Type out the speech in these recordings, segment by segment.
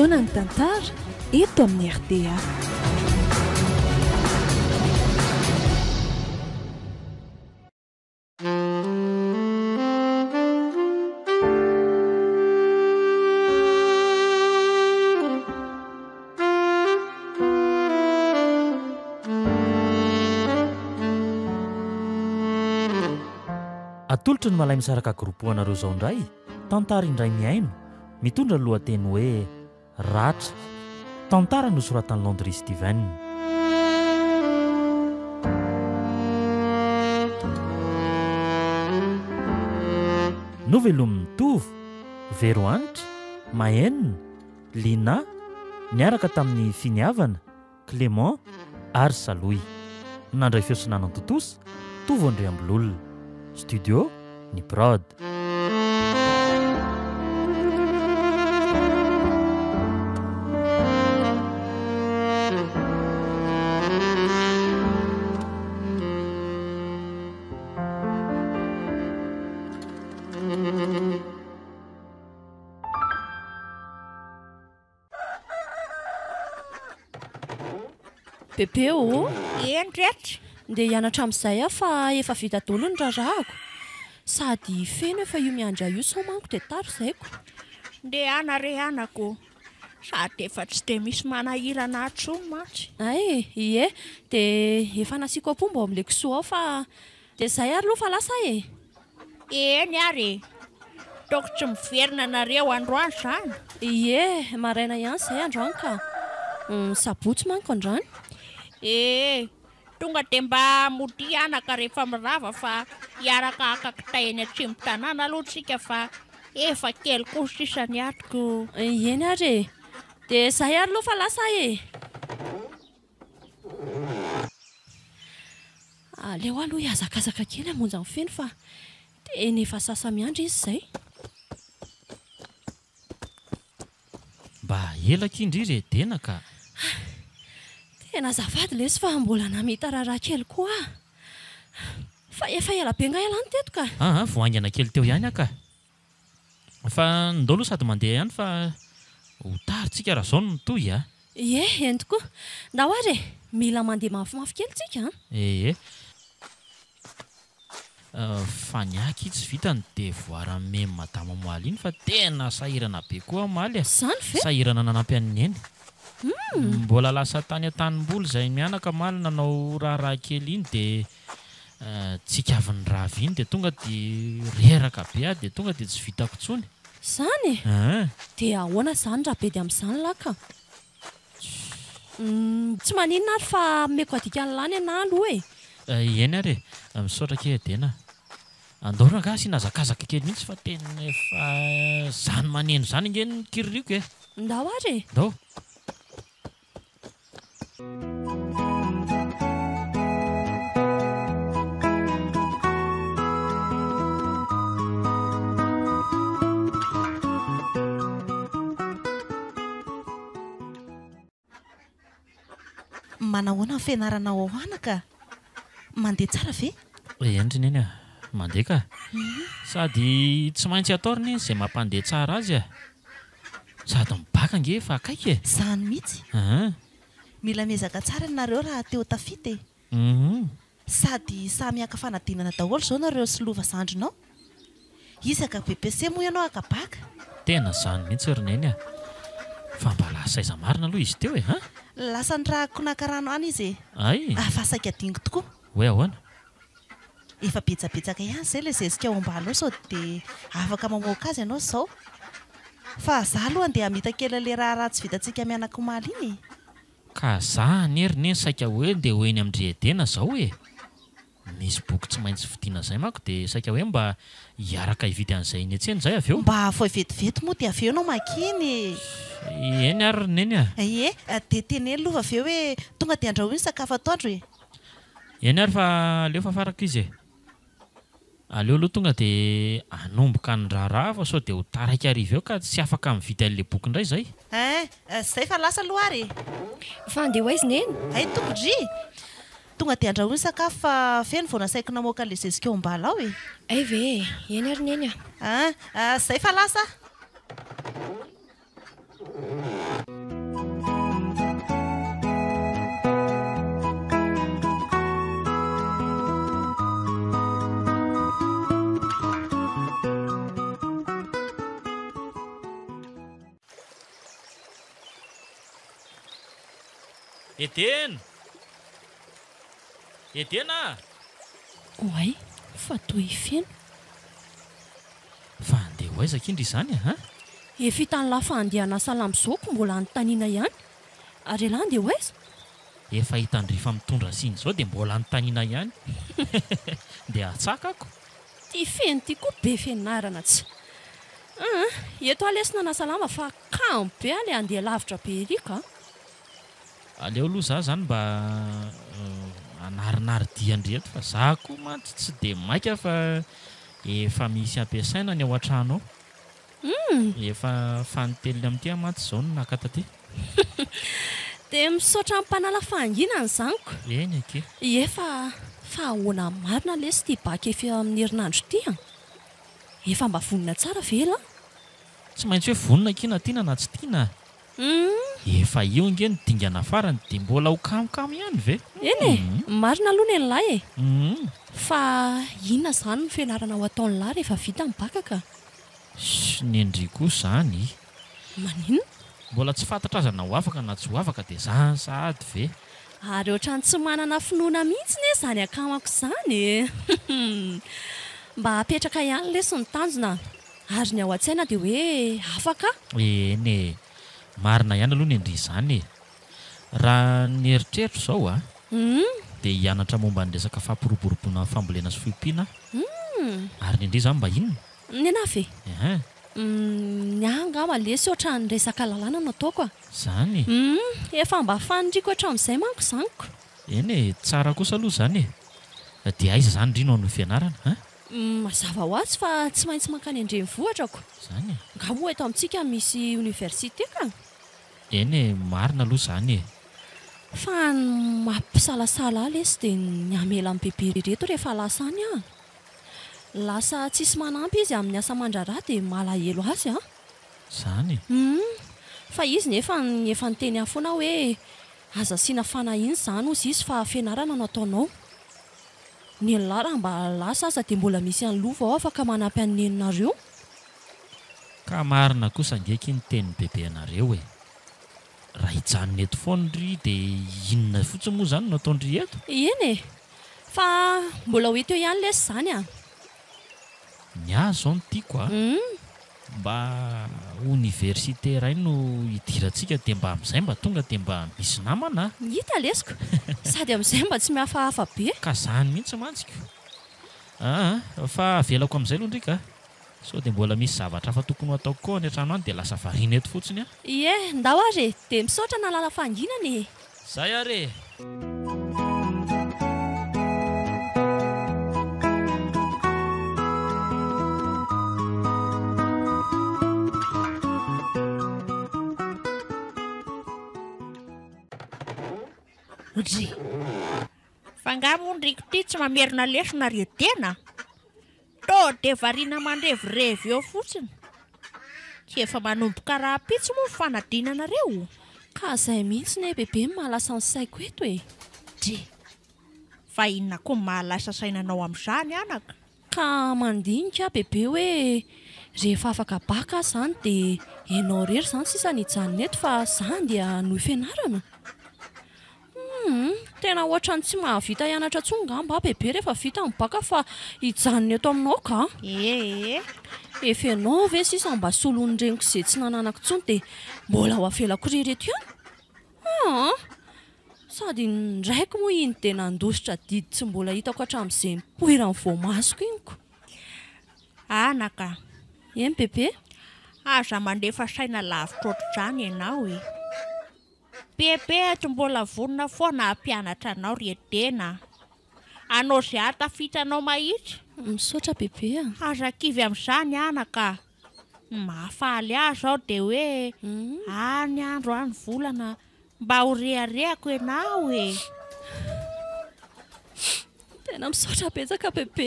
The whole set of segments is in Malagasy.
Fotoana ny tantara eto amin'ny RDA. Atolotry ny malay misaraka gropoanareo izao indray, tantara indray miaino, mitondra ny lohateny hoe Ratra. Tantara nosoratan'i Landry Steven. Novelomin'ny Tovy, Vero Anitra, Mahenina, Lina, niaraka tamin'ny finiavana, Clément ary Saloy. Nandray fiosinana Totosa, Tovo Andriambololona. Studio ny Prod. Pepeo, Endretra. ndeha hianatra amin'izay aho fa efa vita daholo ny rarahako. Sady feno efa io miandra io sao manko dia taro zaiko. Ndeha anarehanako. Sady efa tsy dia misy manahirana atsony matsy. Ay, ie, dia efa nasiako apomba ao amin'ilay kisoa ao fa dia izay ary aloha fa lasa e. Eny ary. Toko tsy miverina nareo androany izany. Ie, maraina ihany izay androany ka. Sabotsy manko androany. Tonga dia mba mody anaka rehefa mirava fa hiaraka akakitainy atsimo tanàna aloha tsika fa efa kely kosa sisa ny atoko. Eny ary e. Dia izay ary aloha fa lasa e. Aleo aloha hiazakazaka kely hamonjy ny feno fa dia nefa sasa miandry izy izay. Mba ela kindry ry edena ka. Tena azafady lesy fa mbola namita raraha kely koa. Fa efa ela be nga elany teto ka. Voaingana kely teo ihany aka. Fa ndao aloha sady mandeha ihany fa ho tarintsika raha izao no toy a. Ie, eny tokoa. Ndao ary e, mila mandeha mafimafy kely tsika. Fa niaky tsy vitany dia voara-me madama Moaly iny fa tena sahirana be koa Moaly a. Zany ve? Sahirana nanampy an'ny eny. Mbola lasa tany an-tanimboly izay mianaka Moaly nanao raha kely iny dia tsikavin'ny ravy iny dia tonga dia reraka be dia tonga dia tsy vitako intsony. Zany e? Dia ahoana izany raha be dia amin'izany laka? Tsy maninona ary fa meko adika an'ilany ana aloha e. Eny ary e, misaotra kely edena. Andao raha sy nazakazaka kely mihitsy fa tena efa zany maneno zany ingeny kiririko e. Ndao ary e. Ndao. Manahoana ny fianarana ao anaka? Mandeha tsara ve? Endry neny a, mandeha ka. Sady tsy maintsy ataoriny izay mampandeha tsara azy a. Sady mibaka nge fa akaiky e. Zany mihitsy. Mila miezaka tsara nareo raha teo tafita e. Sady samy haka fanadinana daholo izao nareo sy lova zandrinao. Isaka BPC moa ianao akabaka. Tena zany mihitsy ry neny a. Fa mba lasa aiza marina aloha izy teo e. Lasa ny raha konankarano any izy e. Ay. Fa saika dingo tokoa. Hoe ahoana? Efa betsabetsaka ihany izay ilay zezika ao ambany ao sao dia afaka mamoaka azy ianao izao. Fa za aloha andeha hamita kely ilay raha tsy vitantsika mianaka omaly iny. Ka za nery neny saika hoe ndeha hoeny amin'ny edena izao e. Misy boky tsy maintsy vidiana izay manko dia saika hoe mba hiaraka hividy an'izay eny an-tsena izay avy eo. Mba vao vetivety moa dia avy eo ianao makiny. Eny ary neny a. Ie, dia teneny aloha avy eo hoe tonga dia andrahoina sakafo atoandro e. Eny ary fa aleo fa faraka izy e. Aleo aloha tonga dia anomboka ny raharaha fa sao dia ho taraiky ariva eo ka tsy afaka mividy an'ilay boky indray izay. Zay fa lasa aloha ary. Fa andeha hoaizy neny. Ay tokodry. Tonga dia andrahoina sakafo fa feno vao nasaiko namoaka ilay zezika eo ambala ao e. Ay ve, eny ary neny a. Zay fa lasa. Etena oay fa toy feno fa andeha ho aizaka indry izany a efa hitany lafa andeha salamy zoko mbola anytaniana ihany ary lahy andeha ho aiza efa hitandrifa mitondra siny zao dia mbola anytaniana ihany dia atsakako ty feno ty koa be fianarana tsy eto alesina nasalama fa kamo be ale andeha lavitra be erika aleo aloha za zany mba anarinary diandreto fa za koa mantsy tsy dia maika fa efa misy ampiasaina ny ao an-trano ao efa fanoteliny amin'ity mantsy zao no nakataty dia misaotra amin'ny mpanala fahanginana zaniko eny ake efa fa ahoana marina lesy ty baka efa amin'ny herinandro ty efa mba vonina tsara vela tsy maintsy hoe vonina kina tiana na tsy tiana efa io nge ny dingana farany dia mbola ho kamokamo ihany ve eny marina aloha ny lahy fa inona zany no fianarana ho ataon'ny lahy rehefa vita mibaka ka ny endry koa zany maninona mbola tsy fantatra aza na ho afaka na tsy ho afaka dia zany sahady ve ary ohatrany tsy manana finoana mihitsy ne zany akamako zany mba apetraka ihany leso ny tanjona ary ny ao an-tsaina dia hoe afaka eny marina ihany aloha ny endry izany raha ny eritreritra izao dia hianatra momba ny resaka fampiroboroboana fambolena sy fiompiana ary ny indri zany mba inona ny anafy ny angama lesy ohatra ny resaka lalàna no ataoko zany efa mba fanindriko hatramin'izay manko zaniko eny tsara kosa aloha zany dia aiza zany indrino no fianarana mazava ho azy fa tsy maintsy mankany andrenivohitrako zany nga moa eto amintsika misy université ka eny marina aloha zany fa mampisalasala lesy dia ny amela amin'ny bebe reto rehefa lasany lasa tsisy manampy izy amin'ny asa mandraraha dia malahelo azy zany fa izy nefa nyteny afoana hoe aza siana fanahiny zany ozy izy fa fianarana no ataonao ny lahy raha mba lasa aza dia mbola misy any lova ao afaka manampy anneninareo ka marina kosa ngeky ny teny bebe anareo raha hijanona eto foandry dia inona fotsiny moa zany no ataondry eto eny fa mbola ho eto eo ihany lesy zany ny azo zao no tiako mba université ray no hidirantsika dia mba amin'izay mba tonga dia mba misy namana hita lesiko sady amin'izay mba tsy mihafahafa be ka zany mihitsy mantsika fa avelako amin'izay aloha ndrika sao dia mbola misy zavatra fa tokony ho ataoko koa any an-trano any dia lasa variana eto fotsiny ndao ary dia misaotra nalala fanginany zay ary ry fangamondriko ty tsy mamerina lesona retena to dia variana mandrevyrevy eo fotsiny tsy efa manomboka raha pitsy moa ny fanadinanareo ka izay mihitsy ne bebe mahalasa ny saiko eto dy fa inona koa ny mahalasa sainanao amin'izany anaka ka mandinika bebe hoe rehefa afaka baka zany dia ianao rery zany sisa nijanona eto fa zany dia no fianarana tena ohatrany tsy mahavita hianatra tsongamba bebe rehefa vita mibaka fa hijanona eto aminao ka efa ianao ve sisa mba solon'ny reniko izay tsy nananako tsony dia mbola ho avelako rereto ihany sady ndraiky moa iny dia nandositra didy tsy mbola hitako hatramin'izay mipoirany voamasoko iniko anaka eny bebe aza mandefa saina lavitra ohatr'izany ianao bebe eto mbola vonona foana hampianatra anao retena anao izay atafitanao mahitsy misaotra bebe aza kivy amin'izany anaka mahafaly azy ao dia hoe any andro any volana mba ho reharehako ianao tena misaotra betsaka bebe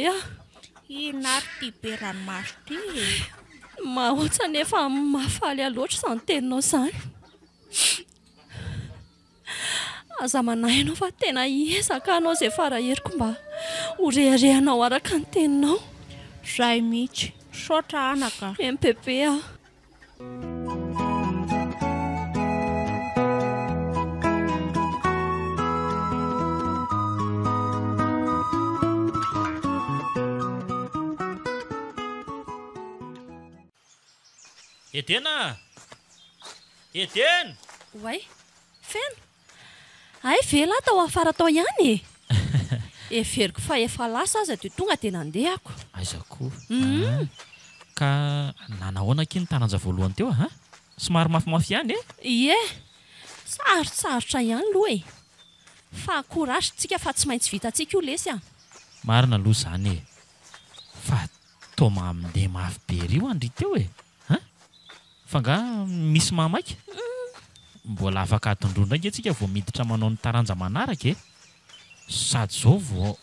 ina ary ty be ranomasy ty Mahoatsa nefa mahafaly aloatra izany teninao izany. Aza manahy ianao fa tena hiezaka anao izay farahiriko mba ho reharehanao araka ny teninao. Zay mihitsy, saotra anaka. MPP a. Edena! Edena! Oay, feno. Ay, vela tao afara tao ihany e. Everiko fa efa lasa aza dia tonga dia nandehako. Aiza koa. Ka nanahoana kiny taranja voalohany teo a? Somary mafimafy ihany e? Ie, sarotsarotra ihany aloha e. Fa korazintsika fa tsy maintsy vitantsika io lesy a. Marina aloha izany e. Fa toma amin'ilay mafy be rio andry teo e. Fa nga misy mamaika? Mbola afaka atondrondra antsika vao miditra manao ny taranja manaraka e. Sady zao vao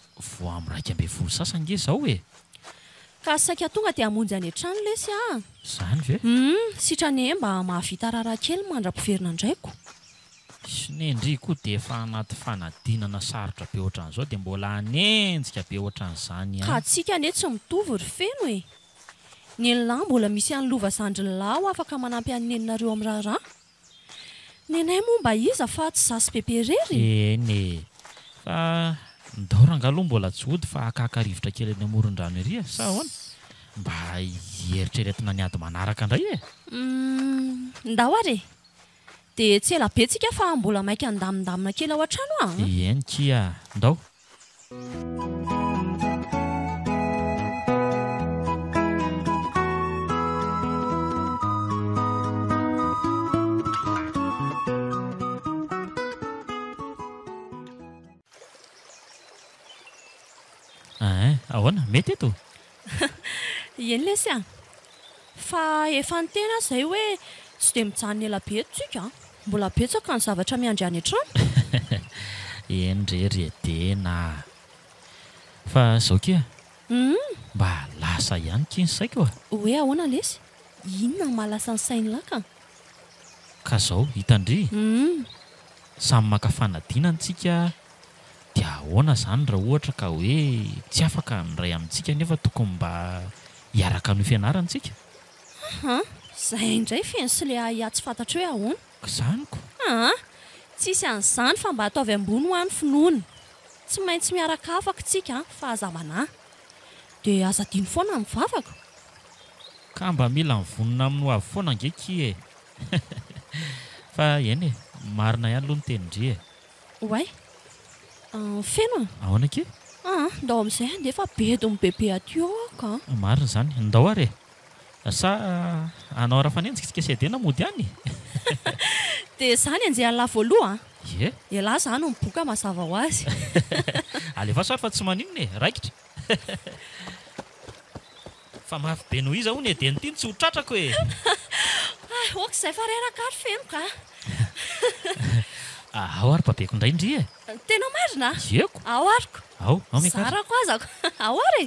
amin'ny 12 sasany nge zao e. Ka saika tonga dia hamonjy any an-trano lesy a. Zany ve? Sitrany mba mahavita raharaha kely mandra-piverina indraiko. Sy nendry koa dia efa anaty fanadinana sarotra be ohatran'izao dia mbola hanenjika be ohatran'izany ihany. Ka tsika ane tsy mitovy ry feno e. Ny lahy mbola misy any lova zandry lahy afaka manampy any neninareo amin'ny raharaha. Nenay moa mba iza fa tsy zasy peperery. Eny. Fa ndao aloha mbola tsy hody fa akaka-rivotra kely any amoron-drano ery sa ahoana? Mba hieritreretina ny ady manaraka indray e. Ndao ary. Dia tsy ela be tsika fa mbola maika andamindamina kely ao an-trano a. Eny kia, ndao. Ahoana, mety eto? Eny lesy a. Fa efa nitena izay hoe tsy dia mijanona ela be tsika. Mbola betsaka ny zavatra miandry any an-trano. Eny rery Edena. Fa zao kia? Mba lasa ihany kiny saiko a. Hoe ahoana lesy? Inona ny mahalasa ny sainy laka? Ka zao, hitandry. Samy maka fanadinana antsika. Dia ahoana izany raha ohatra ka hoe tsy afaka miray amintsika nefa tokony mba hiaraka ny fianarantsika? Izay indray feno sy ilay tsy fantatra hoe ahoana. Izaniko. Tsisy an'izany fa mba ataovy ambony ho any finoana. Tsy maintsy miaraka afaka tsika fa aza manahy. Dia aza diny foana mivavaka. Ka mba mila mivonona amin'ny ho avy foana angeky e. Fa eny e, marina ihany aloha ny tenindry e. Oay. Feno a? Ahoana ke? Ndao amin'izay dia efa bediny bebe atio ka. Marina izany, ndao ary e. Sa anao ara-fanenjika tsika sy Edena mody ihany. Dia izany anjehan'ny lahy voaloha. Ie. Elahy izany ny boka mazava ho azy. Alefa sary fa tsy maninona e, raikitra. Fa mafy be noho iza hono Edena ity tsy ho tratrako e. Okizay fa reraka ary feno ka. Ao ary babeko indray indry e. Tena marina? Ieko. Ao ariko. Ao mekatra. Zarako azako. Ao ary.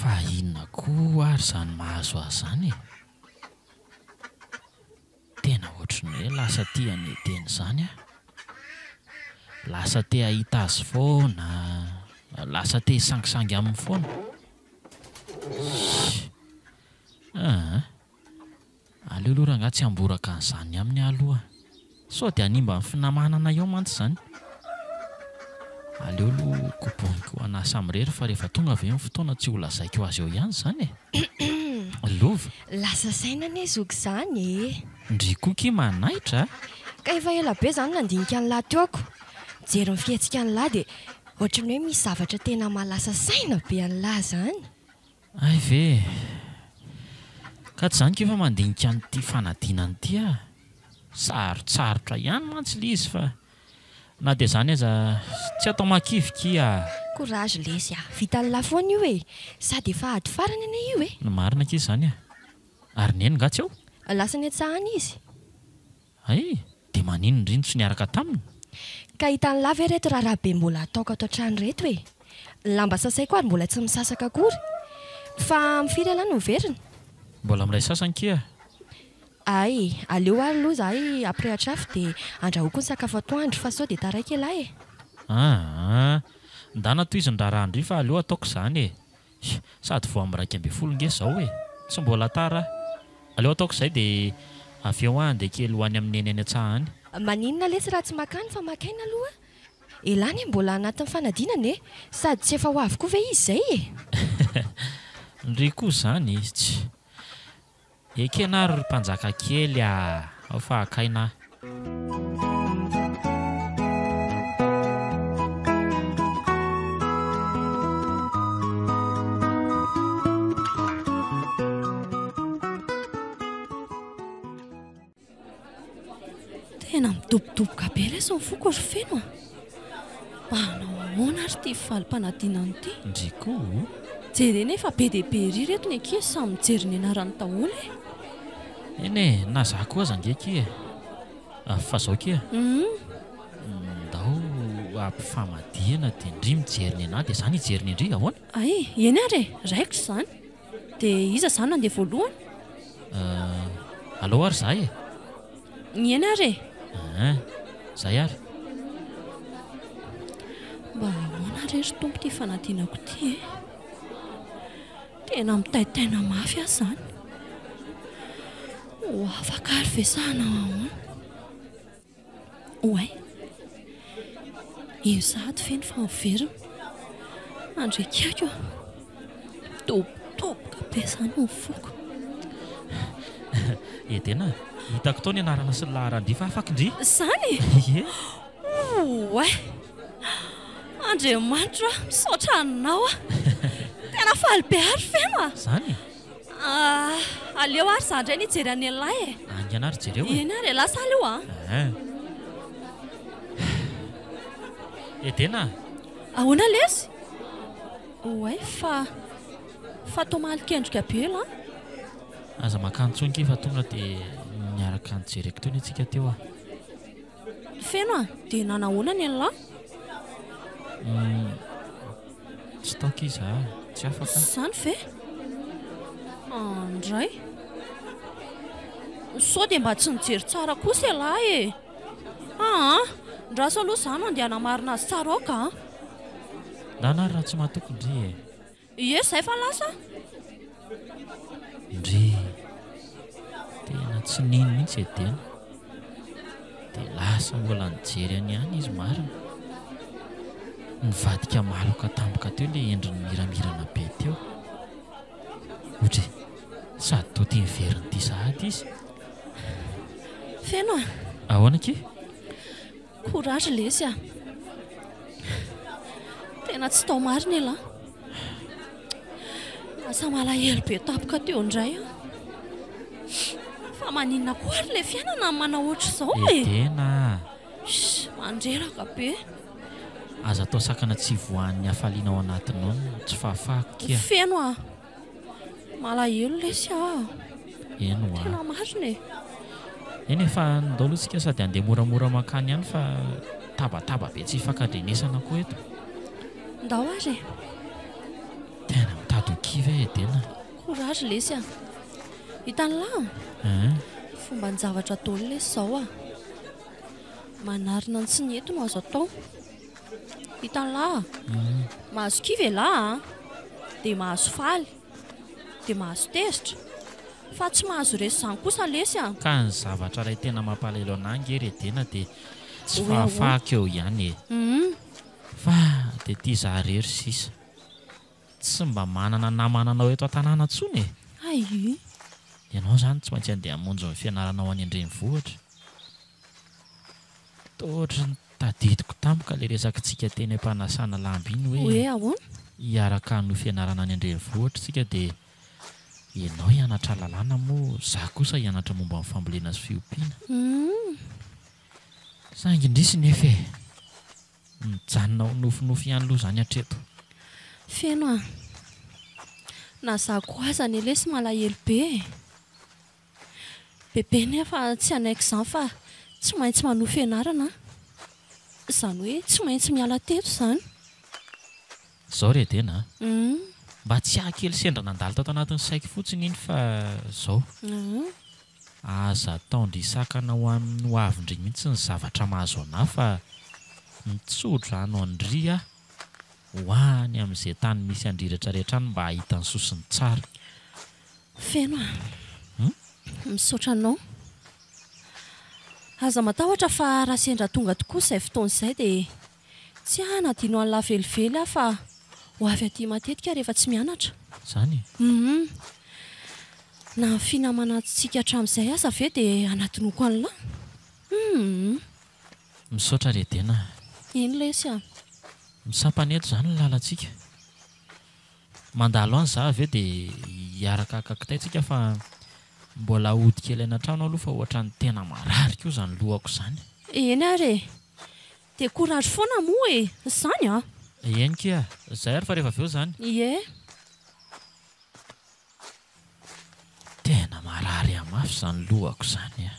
Fa inona koa ary izany mahazo azy izany e. Tena ohatran'ny hoe lasa tia ny Edena izany a. Lasa te hahita azy foana. Lasa te hisangisangy aminy foana. Aleo aloha raha tsy hamboraka an'izany aminy aloha. Sao dia hanimba ny finamanana eo mantsy izany. Aleo aloha kobohiko anasa amirery fa rehefa tonga avy ny fotoana tsy ho lazaiko azy eo ihany izany e. Lova. Lasa saina ane zoky izany e. Ndry koky manahitra. Ka efa ela be izany nandinika ny lahy teo ako. Jery ny fihetsika ny lahy dia ohatran'ny hoe misy zavatra tena mahalasa saina be any lahy izany. Ay ve. Ka tsy izany kefa mandinika an'ity fanadinana ity a. Sarotsarotra ihany mantsy ilay izy fa na dia izany aza tsy atao makivikia. Courage lesy a. Vita ny lahy foana io e. Sady efa ady farany ane io e. Marina ke izany a. Ary neny gatsy eo? Lasa ny atsahana izy. Ay, dia manino indrindra tsy niaraka taminy? Ka hitany lava ireto raharabe mbola ataoko ato an-trano reto hoe. Lamba sasaiko ary mbola tsy misasaka akory. Fa mifiry alana no verina. Mbola miray sasankia? Ay, aleo ary aloha zahay aprehatra afo dia andrahoako ny sakafo atoandro fa sao dia taraiky elahy e. Ndana toy izy ndrarandry fa aleo ataoko izany e. Sady vao amin'ny 12 nge izao e. Tsy mbola tara. Aleo ataoko izay dia avy eo dia kely ho any amin'ny neny any an-tsahany. Maninona lesy raha tsy makany fa makaina aloha. Elany mbola anatin'ny fanadinana e. Sady tsy efa ho avy koa ve izy izay e. Ndry koa izany izy. Ekena ry mpanjaka kely ao fa akaina. Tena midobodoboka be ilay sao foko ry feno manao ahoana ary ty falim-panadinana ity. Ndry koa. Jerena efa be dia be ry reto ny ankizy samy mijery ny anaran'ny daholo e. Eny e, na za koa aza ngeky e. Fa zao kia. Ndao ampifamadihana dia indry mijery ny anahy dia izany hijery ny indry ahoana? Ay, eny ary raiko izany. Dia iza izany nandeha voalohany? Alao ary za e. Eny ary Zay ary. Mba ahoana ry tompo ty fanadinako ty e. Tena mitaitaina mafy aho izany. Ho afaka ary vesahana ahoana. Oay. Io sady feno fa miverina. Andrekako. Dobodoboka be izany ny foko. Tena hitako tao ny anarana sy ny laharandry fa afaka indry. Izany? Oay. Andriamanitra misaotra anao tena faly be ary feno Izany? Aleo ary za indray nijery any lahy e. Angana ary jereo e. Eny ary lasa aleo Tena? Ahoana lesy? Oay fa tao malikendrika be la. Aza makantsonky fa tonga dia niaraka nijereko teo ny antsika teo Feno dia nanahoana ny lahy? Tsy taoko izy tsy afaka. Izany ve? Andray. Sao dia mba tsy nijery tsara kosa lahy e. Ndraso aloha izany andeha hanamarina azy tsara ao ka. Lana ary raha tsy mahatoky indry e. Ie, izay fa lasa. Indry tena tsy nino mihitsy tena. Dia lasa mbola nijery any ihany izy marina. Nivadika maloka tampoka teo ilay endriny miramirana be teo. Ohatry sady toa tia miveriny ity sahady izy. Feno Ahoana ke? Courage lesy tena tsy tao marina lahy. Asa malahelo be tampoka teo indray fa maninona koa ary ilay fiainana manao ohatra izao e. Tena mandreraka be. Aza atao sakana tsy voan'ny hafaliana ao anatiny ao tsy fahafahako kia. Feno malahelo lesy Eno tena marina e. Eny efa ndao aloha tsika sady andeha moramora makany ihany fa tabataba be tsy hifankandrenesana koa eto. Ndao ary Tena mitady ho kivy e tena. Courage lesy hitany lahy fomba ny zavatra ataony lesy izao manarina ny tsy ny ento no azo atao. Hitany lahy mahazo kivy lahy dia mahazo faly dia mahazo tezitra fa tsy mahazo resy izany kosa lesy Ka ny zavatra iray tena mampalahelo anahy ngery tena dia tsy fahafahako eo ihany fa dia tia izaho rery sisa tsy mba manana namananao eto an-tanàna intsony e. Ay, ianao izany tsy maintsy andeha hamonjy ny fianaranao any an-drenivohitra. Tohatra ny tadidiko tampoka ilay resakitsika teny am-panasana lamby iny hoe ahoana? hiaraka no fianarana any an-drenivohitra tsika dia ianao hianatra lalàna moa za kosa hianatra momba amin'ny fambolena sy fiompiana. Saingy indrisy nefa e mijanona ho nofinofy ihany aloha izany hatreto. Feno na za koa aza ny lesy malahelo be bebe nefa tsy anaiko izany fa tsy maintsy manohy fianarana izany hoe tsy maintsy miala teto izany. Izao Redena mba tsy ahakely sendra nandalo tato anatin'ny saiko fotsiny iny fa izao aza taondrisakana ho amin'ny ho avindry mihitsy ny zavatra mahazo anahy fa mitsodra ano andria ho any amin'izay tany misy andriretrarehetra any mba hahita ny sosiny tsara. Feno misaotra anao. Aza matahotra fa raha sendra tonga tokoa izay fotoana izay dia tsy hanadino an'la velively aho fa ho avy aty matetika rehefa tsy mianatra. Izany? Na finamanantsika hatramin'izay aza ve dia anatinoko an'lahy. Misaotra Redena. Ino lesy a? Misampanety izany ny lalantsika. Mandalo any za avy eo dia hiaraka akakitaitsika fa mbola hody kely eny an-trano aloha fa ohatra ny tena marary koa izany lohako izany. Eny ary dia courage foana moa izany a? Eny kia, izay ary fa rehefa avy eo izany. Ie. Tena marary amafy izany lohako izany a.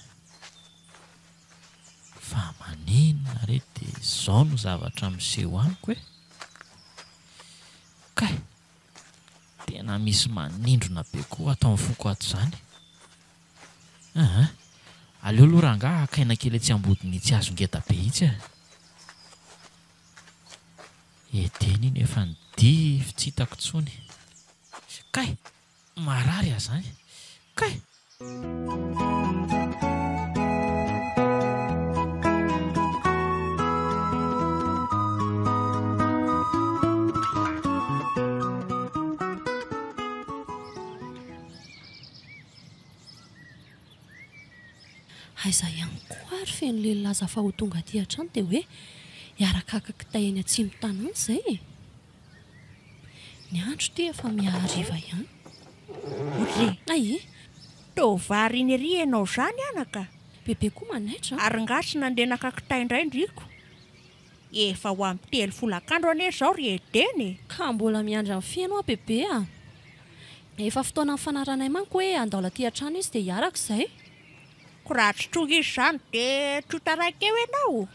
Fa maninona re dia izao no zavatra miseho amiko e. Kay, tena misy manindrona be koa atao amin'ny foko ato izany. Aleo aloha rangahy akaina kely etsy ambodiny tsy azo ngeda be itsy a. Edeny iny efa nidify tsy hitako intsony. Kay, marary aho izany. Kay. Aiza ihany koa ary feno lehilahy zafa ho tonga aty an-trano dia hoe hiaraka akakitay eny atsimo tanàna izay. Ny andro ity efa mihariva ihany. Otre, Ai, tovary iny ery ianao izany anaka. bebe koa manaitra. Ary ngasy nandeha nakakitay indray ndriko. Efa ho amin'ny 30 andro anie izao ry Edeny. Ka mbola miandry amin'ny fiaino a bebe a. Efa fotoana amin'ny fanaranay manko hoe andao aty an-trano izy dia hiaraka izay. Koa tsy tonga izy izany dia trotaraiky eo ianao.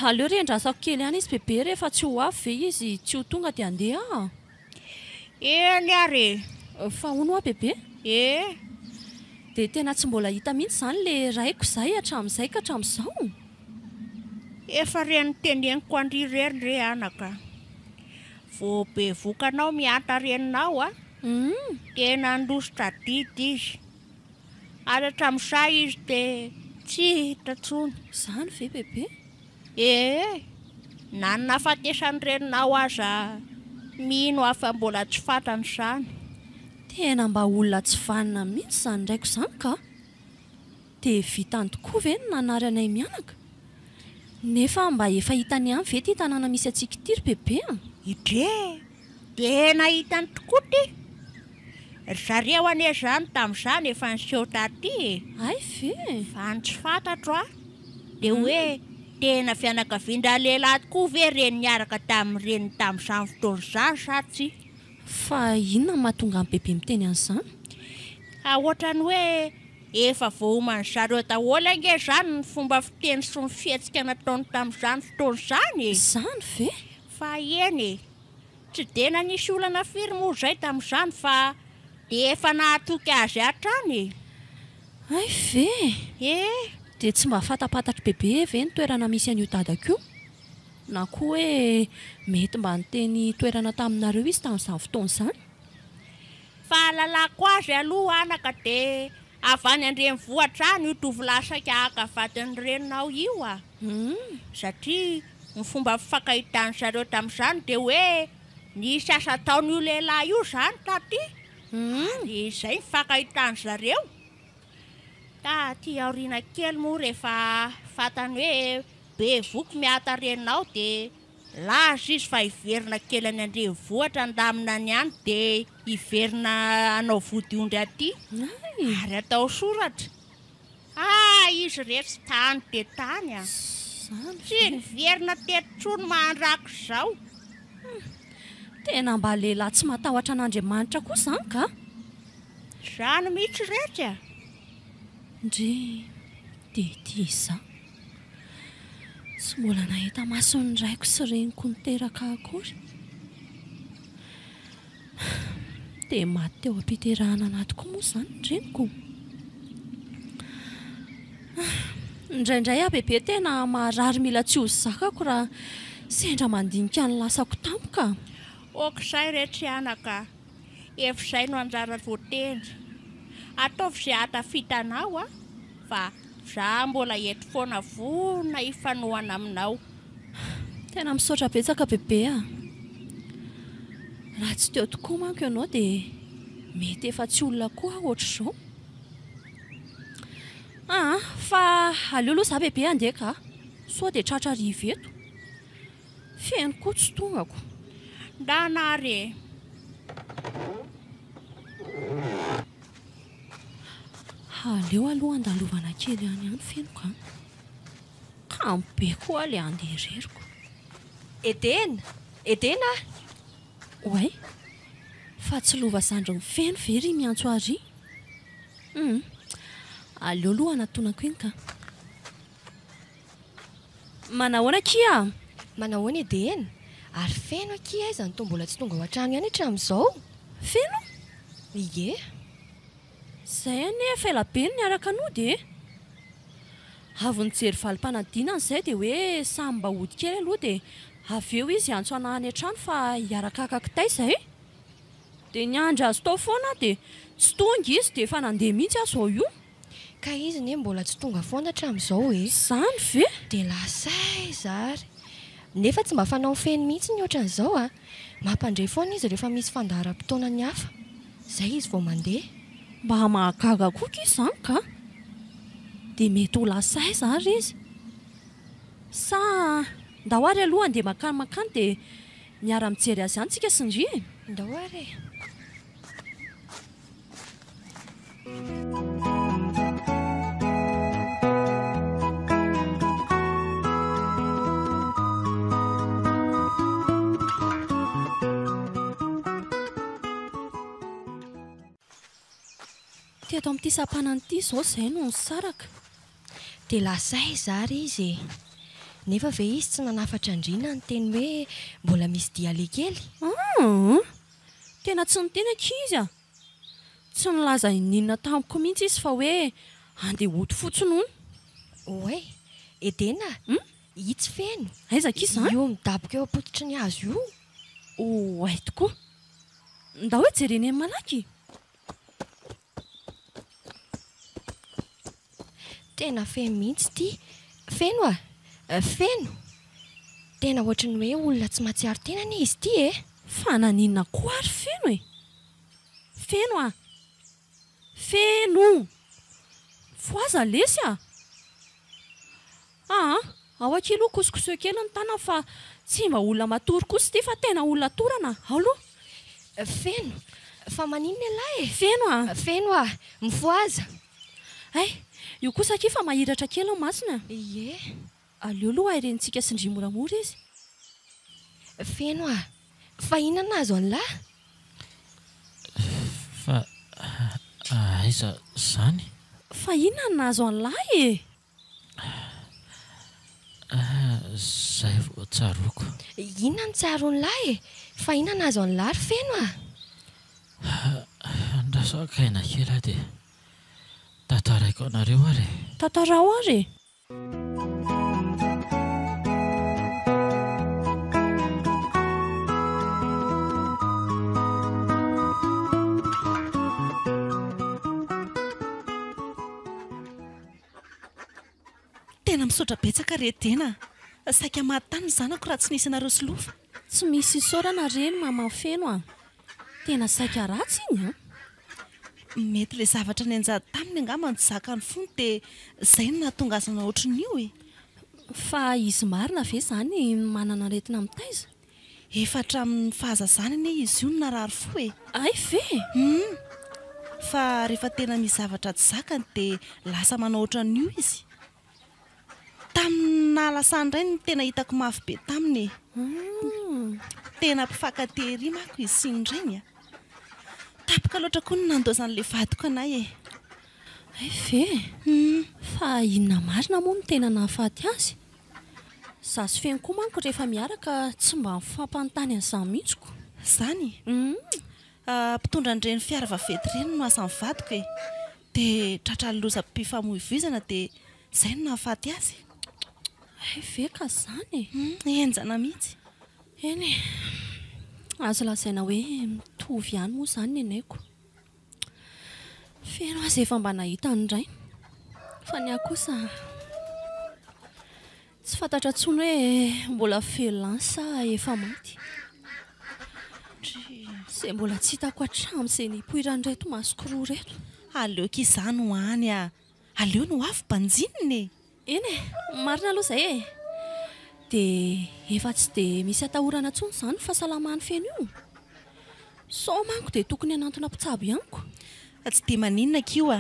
Aleo rendrasako kely ihany izy bebe rehefa tsy ho avy ve izy tsy ho tonga dia andeha. Eny ary. Fa hono a bebe? Dia tena tsy mbola hita mihitsy izany le raiko izay hatramin'izay ka hatramin'izao. Efa reny teneniko andry irery re anaka. Vao be vokanao mianta reninao a. Tena andositra didy izy. Ary hatramin'izay izy dia tsy hita intsony. Izany ve bebe? Na ny nahafatesany reninao aza mino afa mbola tsy fantany izany. Tena mba olona tsy vanina mihitsy izany ndraiko izany ka. Dia vitany tokoa ve ny nanaranay mianaka? Nefa mba efa hitany ihany ve ity tanàna misy antsika ity ry bebe a? Idre, tena hitany tokoa ity. Zareo anie izany tamin'izany efa niseho taty. Ay ve? Fa ny tsy fantatro a. Dia hoe tena fianakavian-draha lehilahy tokoa ve reny niaraka tamin'ireny tamin'izany fotoana izany sa tsy? Fa inona no mahatonga ny bebe miteny an'izany? Ohatrany hoe efa voahoman'ny zareo daholo ange izany ny fomba fiteny sy ny fihetsika nataony tamin'izany fotoana izany. Izany ve? Fa eny, tsy dia nanisy olana firy moa izay tamin'izany fa dia efa nahatoky azy hatrany. Ay ve? Dia tsy mba fantapatatra bebe ve ny toerana misy an'io dadako io? Na koa hoe mety mba niteny toerana taminareo izy tamin'izany fotoana izany? Fahalalako azy aloha anaka dia avy any andrenivohitra any io tovolahy saika hakavatin'ny reninao io a. Satria ny fomba fifankahitany zareo tamin'izany dia hoe nisy asa ataon'io lehilahy io izany taty. Dia izay mifankahitany zareo. Taty aoriana kely moa rehefa fantany hoe be voky miata reninao dia laza izy fa hiverina kely any andrenivohitra andamina any any dia hiverina anao vody-ondry aty. Ary atao soratra. Izy rehetra tany dia tany a. Tsy niverina teto-trony mandrako izao. Tena mba lehilahy tsy matahotra an'Andriamanitra koa izany ka? Izany mihitsy rehetra. ndry dia tia izaho tsy mbola nahita masony raiko sy reniko niteraka akory dia maty teo am-piterahana anatiko moa izany ny reniko. Indraindray bebe tena maharary mila tsy ho zakako raha sendra mandinika ny lasako tampoka. Okizay rehetra anaka, efizay no anjara voatendry. Ataovy izay hatafitanao fa za mbola eto foana vona ifanohana aminao. Tena misaotra betsaka bebe raha tsy teo tokoa manko ianao dia mety efa tsy olona koa ohatr'izao. Fa aleo aloha za bebe andeha ka sao dia tratra riva eto feno koa tsy tongako. Ndanare aleo aloha andalovana kely any ihany feno ka mibe koa ilay andeha reriko. Edena oay fa tsy lova zandro ny feno very miantso ary. Aleo aloha anatonako eny ka. Manahoana kia? Manahoana Edena? Ary feno akia aiza ny mbola tsy tonga ao an-trano ihany hatramin'izao? Feno? Ie. Izay anefa ela be ny niaraka anao dia avy nijery valim-panadinana izay dia hoe samy mba hody kely aloha dia avy eo izy antso anahy any an-trano fa hiaraka kakitay izay. Dia niandry azy tao foana dia tsy tonga izy dia efa nandeha mihitsy azo ao io. Ka izy ne mbola tsy tonga foana hatramin'izao e. Izany ve? Dia lasay zary. Nefa tsy mba fanao feno mihitsy ny ohatran'izao mampandray foana izy rehefa misy fandaharam-potoana ny hafa. Izay izy vao mandeha. Mba mahagaga koa izany ka. Dia mety ho lasay zary izy. Sa ndao ary aloha andeha makany dia miara-mijery azy ihany tsika sindry. Ndao ary. Teto amin'ity sampanana ity izao izay no nisaraka. Dia lasay zary izy. Nefa ve izy tsy nanafatra andrina ny teny hoe mbola misy diale kely? Tena tsy niteny akizy tsy nilaza ininona tamiko mihitsy izy fa hoe andeha hody fotsiny hono. Oay, Edena, itsy feno. Aiza kisa? Io midaboka eo am-pototry ny hazo io. Oay tokoa. Ndao hoe jereny amin'ny malaky. Tena feno mihitsy ity. Feno feno. Tena ohatry ny hoe olona tsy mahatsiaro tenany izy ity Fa naninona koa ary feno Feno Feno. Foaza lesy ao akilo kosikoseo kely ny tanana fa tsy mba olona matory kosa ity fa tena olona torana. Aloha. Feno. Fa maninona lahy Feno Feno mifoaza. Io kosa aky fa mahiratra kely ny masina. Ie. Aleo aloha airentsika sindry moramora izy. Feno fa inona azo an'lahy? Fa aiza zany? Fa inona nazo an'lahy Zay vao tsaroako. Inona ny tsaro an'lahy fa inona nazo an'lahy ry Feno Andrasako aina kely dia tantaraiko anareo ary. Tantarao ary. Tena misaotra betsaka Edena. Saika mahatany zanako raha tsy nisy anareo solova. Tsy misy isaorana reny mama Feno Tena saika ratsy iny Mety ilay zavatra ny anjady taminy angamba ny zakany fony dia izay no nahatonga azy nanao ohatran'io Fa izy marina ve izany manana aretina mitaiza? Efa hatramin'ny fahazazana anie izy io no narary fo Ay ve? Fa rehefa tena misy zavatra tsy zakany dia lasa manao ohatran'io izy. Tamin'ny nahalasany iray no tena hitako mafy be taminy Tena mpifankatery manko izy sy ny rainy Tapaka loatra koa no nandozan'ilay vadiko anay ve fa inona marina moa no tena nahafaty azy. Zaho sy feno koa manko rehefa miaraka tsy mba mifampanontany an'izany mihitsiko. Zany mpitondra an'ireny fiara vaventy ireny no asan'ny vadiko e. Dia tratra lozam-pifamoivoizana dia izay no nahafaty azy. Ve ka izany enjana mihitsy. Eny azo lazaina hoe mitovy ihany moa izany ny enaiko. Feno azy efa mba nahita ndray fa ny ahy kosa tsy fantatra intsony hoe mbola velona sa efa maty. Izay mbola tsy hitako hatramin'izay nipoirany reto masoko roa reto. Aleoko izany ho any aleo no avy mpanjininy. Eny marina aloha izay e. Dia efa tsy dia misy atahorana intsony izany ny fahasalamany feno io. Sao manko dia tokony hanantona mpitsabo ihaniko. Tsy dia maninona kio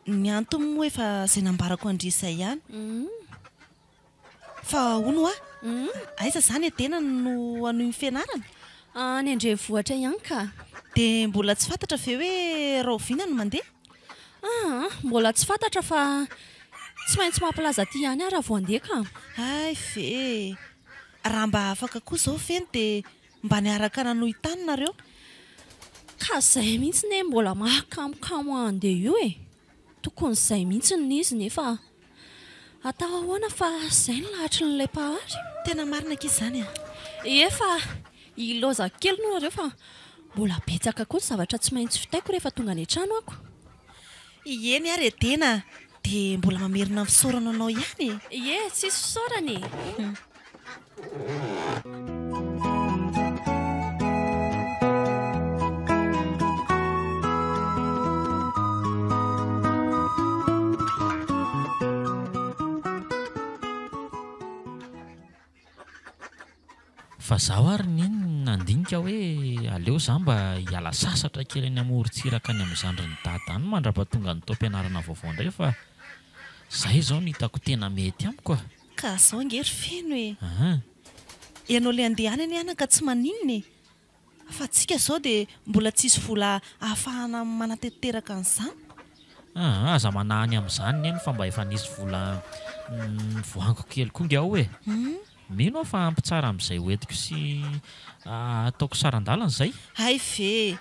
ny antony moa efa izay nambarako andrisay ihany. Fa hono aiza izany tena no anohy fianarana? Any Andrenivohitra ihany ka. Dia mbola tsy fantatra ve hoe Rahoviana no mandeha? Mbola tsy fantatra fa tsy maintsy mampilaza aty ihany raha vao handeha ka. Ay ve raha mba afaka koa izao feno dia mba niaraka nanohy tany nareo. Ka izay mihitsy ne mbola mahakamokamo andeha io e. Tokony izay mihitsy nizy nefa atao ahoana fa izay ny lahatry n'ilay pahary. Tena marina k'izy izany Efa iloza kely no nareo fa mbola betsaka koa ny zavatra tsy maintsy fitaiko rehefa tonga any an-trano ako. Eny ary tena dia mbola mamerina fisaorana anao ihany. Tsisy fisaorana e. Fa zaho ary niny nandinika hoe aleo za mba hiala sasatra kely any amorontsiraka any amin'izany ny dahatany mandrapatonga ny taom-pianarana vaovao indray fa izay izao no hitako tena mety amiko. Ka izao angery feno e. Ianao ilay andeha any any ka tsy maninona e. Fa tsika izao dia mbola tsisy vola ahafahana manateteraka an'izany. Aza manahany amin'izany neny fa mba efa nisy vola voango kely koa ngiaho e. Mino aho fa ampy tsara amin'izay hoentiko sy ataoko saran-dalana izay. Ay ve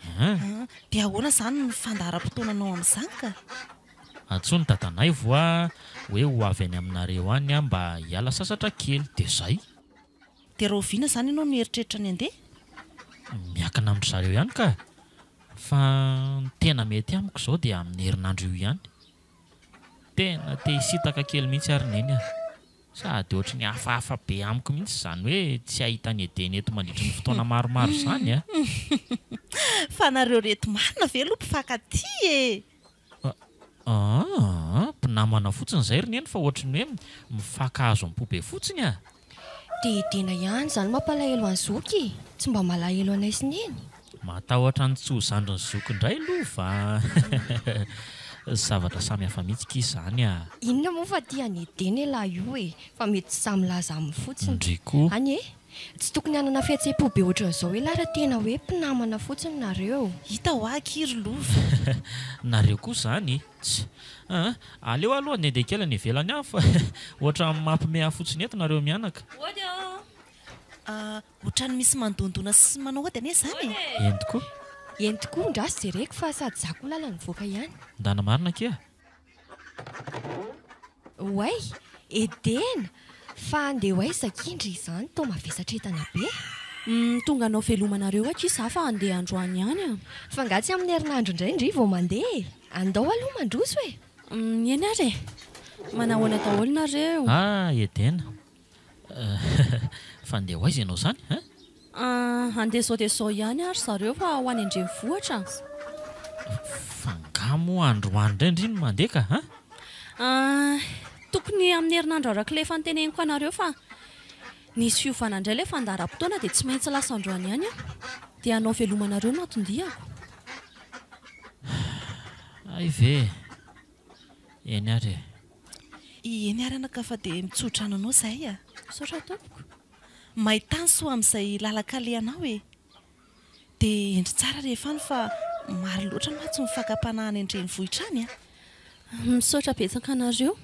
dia ahoana izany ny fandaharam-potoananao amin'izany ka? Antsoiny dadanay voa hoe ho avy any aminareo any mba hiala sasatra kely dia izay. Dia Rahoviana izany ianao no eritreritra ny handeha? Miakina amin'ny zareo ihany ka. Fa tena mety amiko izao dia amin'ny herinandro io ihany. Tena te hisitaka kely mihitsy ary neny aho. Sady ohatra ny hafahafa be amiko mihitsy izany hoe tsy ahita ny edeny eto mandritra ny fotoana maromaro izany Fa nareo reto marina ve aloha mpifankatia e. Mpinamana fotsiny izay ry neny fa ohatra ny hoe mifankahazo am-pobe fotsiny Dia edena ihany izany mampalahelo an'ny zoky. Tsy mba malahelo anay sy neny. Matahotra ny tsoazandry ny zoky indray aloha fa zavatra samy hafa mihitsy k'izy izany Inona moa fa tia ny edeny lahy io e. Fa mety samy laza amin'ny fotsiny. Ndriko. Any e, tsy tokony hanana fihetseham-po be ohatran'izao hoe lara tena hoe mpinamana fotsiny nareo. Hita ho akiry lova. Nareo koa izany. Aleo aloha ny andeha kely any ivelany aho fa ohatra mampime fotsiny eto nareo mianaka. Ohatrany misy mandondona sy manao ody anie izany. Entiko. Entiko ndrasy jereko fa sady zako lalany voaka ihany. Ndana marina kea. Way, edena. Fa andeha ho aiza kindry izany tao mavesatra entana be. Tonga anao velomanareo aky za fa andeha androany ihany Fa ngatsy amin'ny herinandro indray indry vao mandeha. Andao aloha mandroso e. Eny ary manahoana daholo nareo. Edena. Fa andeha ho aiza ianao izany Andeha zao dia zao ihany ary zareo fa ho any Andrenivohitra. Fa ngamo androany indray indriny mandeha ka Tokony amin'ny herinandro arak'ilay efa noteneniko anareo fa nisy fiovana indray ilay fandaharam-potoana dia tsy maintsy lasa androany ihany dia anao velomanareo no atondihako. Ay ve. Eny ary. Eny ary anaka fa dia mitsotra anao izay Saotra tompoko. Mahitany soa amin'izay lalakalehanao e. Dia endry tsara rehefa any fa maro loatra matsy mifakapanahany andreny vohitrany a. Misaotra betsaka anareo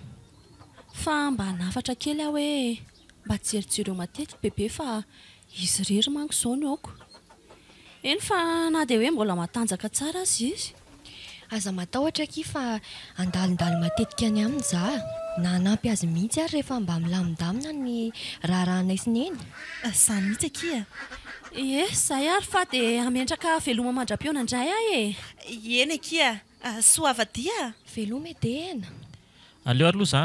fa mba nafatra kely aho hoe mba jerijereo matetika bebe fa izy rery manko izao ny aoko. Eny fa na dia hoe mbola matanjaka tsara azy izy. Aza matahotra ki fa andalindalo matetika any aminy za. Na anampy azy mihitsy ary rehefa mba milamindamina ny raharahana isiny eny. Sany mihitsy akia. Zay ary fa dia ametraka veloma mandra-piona indray ahy e. Eny akia, soavadia. Veloma edena. Aleo aloha za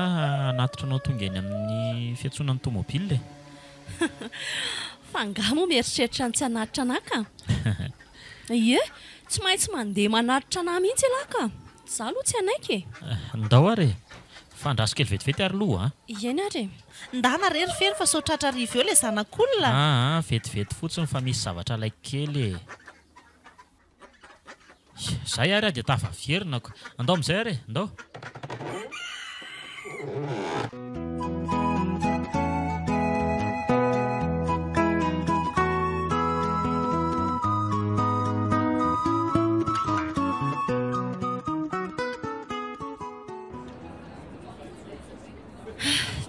anatitra anao tonga eny amin'ny fiantsonan'ny tômôbila. Fa angamo mieritreritra ny tsy anatitra anaka. Tsy maintsy mandeha manatitra anahy mihitsy alaka. Za aloha tsy anaiky. Ndao ary fa andraso kely vetivety ary loha. Eny ary. Ndana rery feno fa sao tratra rivo eo ilay zanak'olona. Vetivety fotsiny fa misy zavatra laik kely. Zay ary dia tafaverinako. Andao amin'izay ary, andao.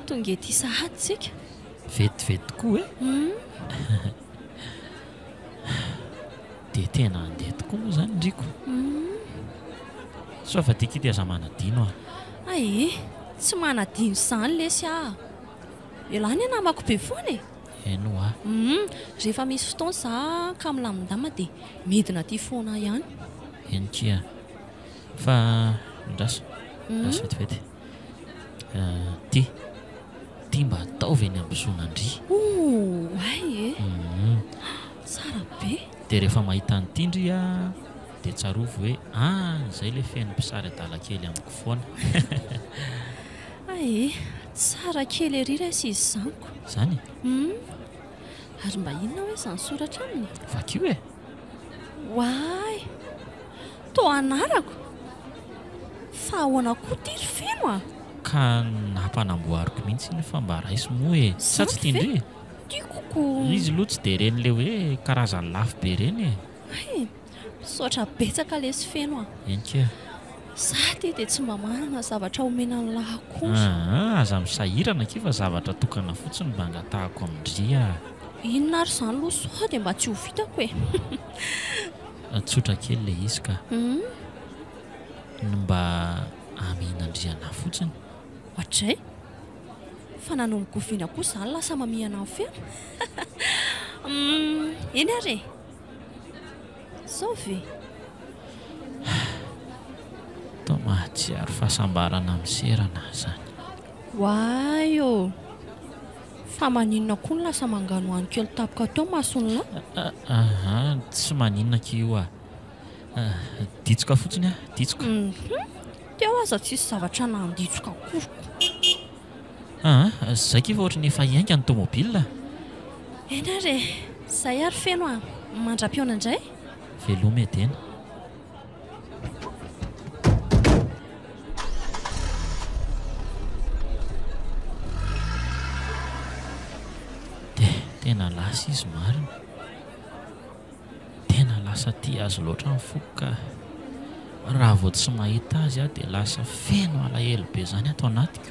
Tonga ety sahady tsika. Vetivety koa dia tena andeha tokoa moa izany ndriko. So fa tiky dia aza manadino aho. Tsy manadino izany lesy aho. Ialany namako be foana e. Eno aho. Rehefa misy fotoana za ka milamindama dia midina ty foana ihany. Eny kia. Fa ndraso. Ndraso vetivety. Ty mba ataovy eny ambozonandry. Tsara be. Dia rehefa mahita ny tindry dia tsarovy hoe izay ilay feno mpisary adala kely amiko foana. Tsara kely ery resy izy zaniko. Zany? Ary mba inona hoe izany soratra aminy? Vakio e. Way, to anarako. Fa ahoana koa tiry feno ka nampanamboariko mihitsy ny fa mba raisy moa e. Sa tsy tindry? Tiakoko. Izy loha tsy dia reny le hoe karazany lafo be reny e. Misaotra betsaka lesy feno Eny kia. Za dia tsy mba manana zavatra omena ny lahakozy. Aza misahirana ki fa zavatra tokana fotsiny mba angatahako amindry Inona ary izany loha sao dia mba tsy ho vitako e. Tsotra kely le izy ka. Mba amihinandriana fotsiny. Ohatray? Fa nanomboka oviana koa izany lasa mamihana ny feno. Eny ary e. Sao ve? Mahatsiaro fahasambarana miserana zany. Way fa maninona koa ny lasa mangano any kely tapoka teo masonla. Tsy maninona ki io ditsoka fotsiny ditsoka. Teo aza tsisy zavatra nanditsoka koroko. Zay kiva ohatra ny efa iainga ny tômôbila. Eny ary zay ary feno mandra-piona indray. Veloma edena. Tena lasa izy marina. Tena lasa ty azy loatra ny foko ka raha vao tsy mahita azy dia lasa feno alahelo be zany ato anatiko.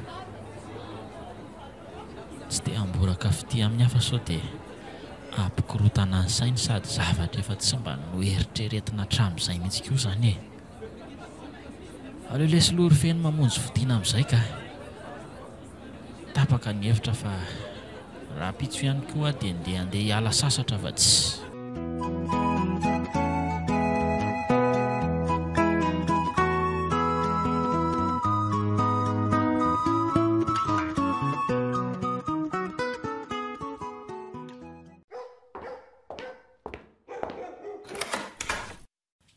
Tsy dia amboraka fity amin'ny hafa sao dia ampikorotana ny sainy sady zavatra efa tsy mba noeritreretina hatramin'izay mihitsy koa zany e. Aleo lesy lory feno mamonjy fotiana amin'izay ka tapaka ny hevitra fa raha pitso ihany koa dia andeha hiala sasatra fa tsy.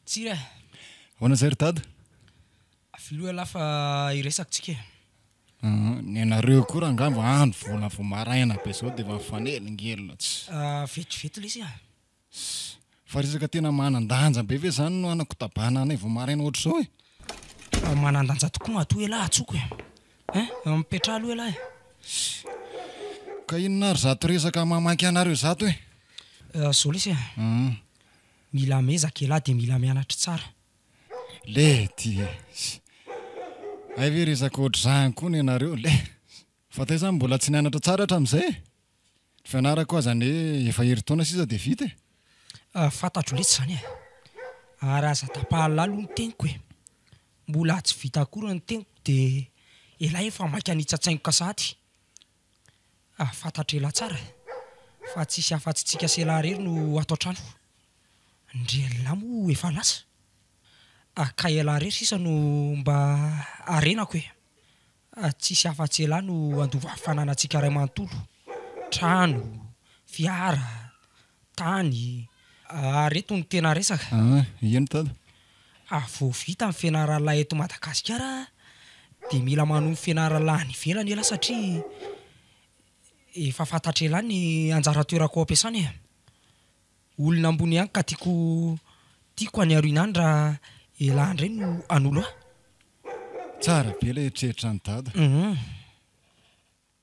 Tsira. Ahoana zay ry dada? Filoha lafa iresakotsika. Ny anareo koa raha angamba andro vola vao maraina be zao dia efa mifanelinghelona tsy. Vetivety lesy Fa resaka tena manan-danja be ve zany no anako tabana anay vao maraina ohatr' zao e? Manan-danja tokoa atoa elahy atsoko e. Mipetra aloha elahy. Ka inona ary zato resaka mamaky anareo zato e? Zao lesy mila mezaka elahy dia mila mianatra tsara. Le ty ay ve resaka ohatr'izany koa ny ianareo le fa tay izany mbola tsy nianatra tsara hatramin'izay fianarako azany hoe efa herintaona sisa dia vita Fantatro letsy izany ary aza tapahalalo ny teniko mbola tsy vita akory ny teniko dia elahy efa maika nitsatsaingo kasaty. Fantatra ela tsara fa tsisy afa-tsitsika sy elahy rery no atao trano. Ndrelona moa efa lasa. Ka elahy rery sisa no mba arenako tsisy afa-tsy elahy no andova hafananantsika ray manontolo. Trano, fiara, tany, reto ny tena resaka. Ino tada? Vao vita amin'ny fianarana eto Madagasikara dia mila manompo fianarana any ivelany ela satria efa fantatra ela ny anjara toerako ampiasany olona ambony ihany ka tiako any aroinany raha elahy indray no anolo tsara be ilay eritreretra ny dada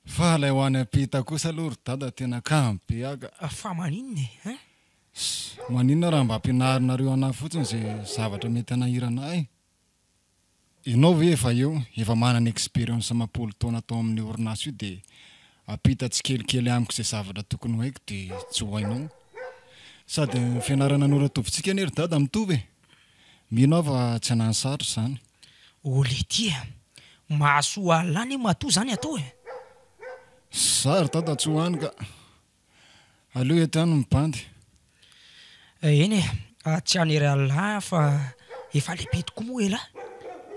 fa ilay ho any ampita kosa aloha ry dada tena kamo be aga fa maninona maninona raha mba ampianarinareo anahy fotsiny izay zavatra mety anahirana ianao ve efa manana expérience mampolo taona tao amin'ny orinasa io dia apita tsy kelikely amiko izay zavatra tokony ho haiko dia tsy ho hainao sady fianarana noratovitsika anie ry dada mitovy mino aho fa tsy hanany sarotra izany. Letia mahasoa alany matoa izany atao Za ry dada tsy hohany ka aleo eto ihany mibandy. Eny tsy hanery alahy fa efa lehibe tokoa moa elahy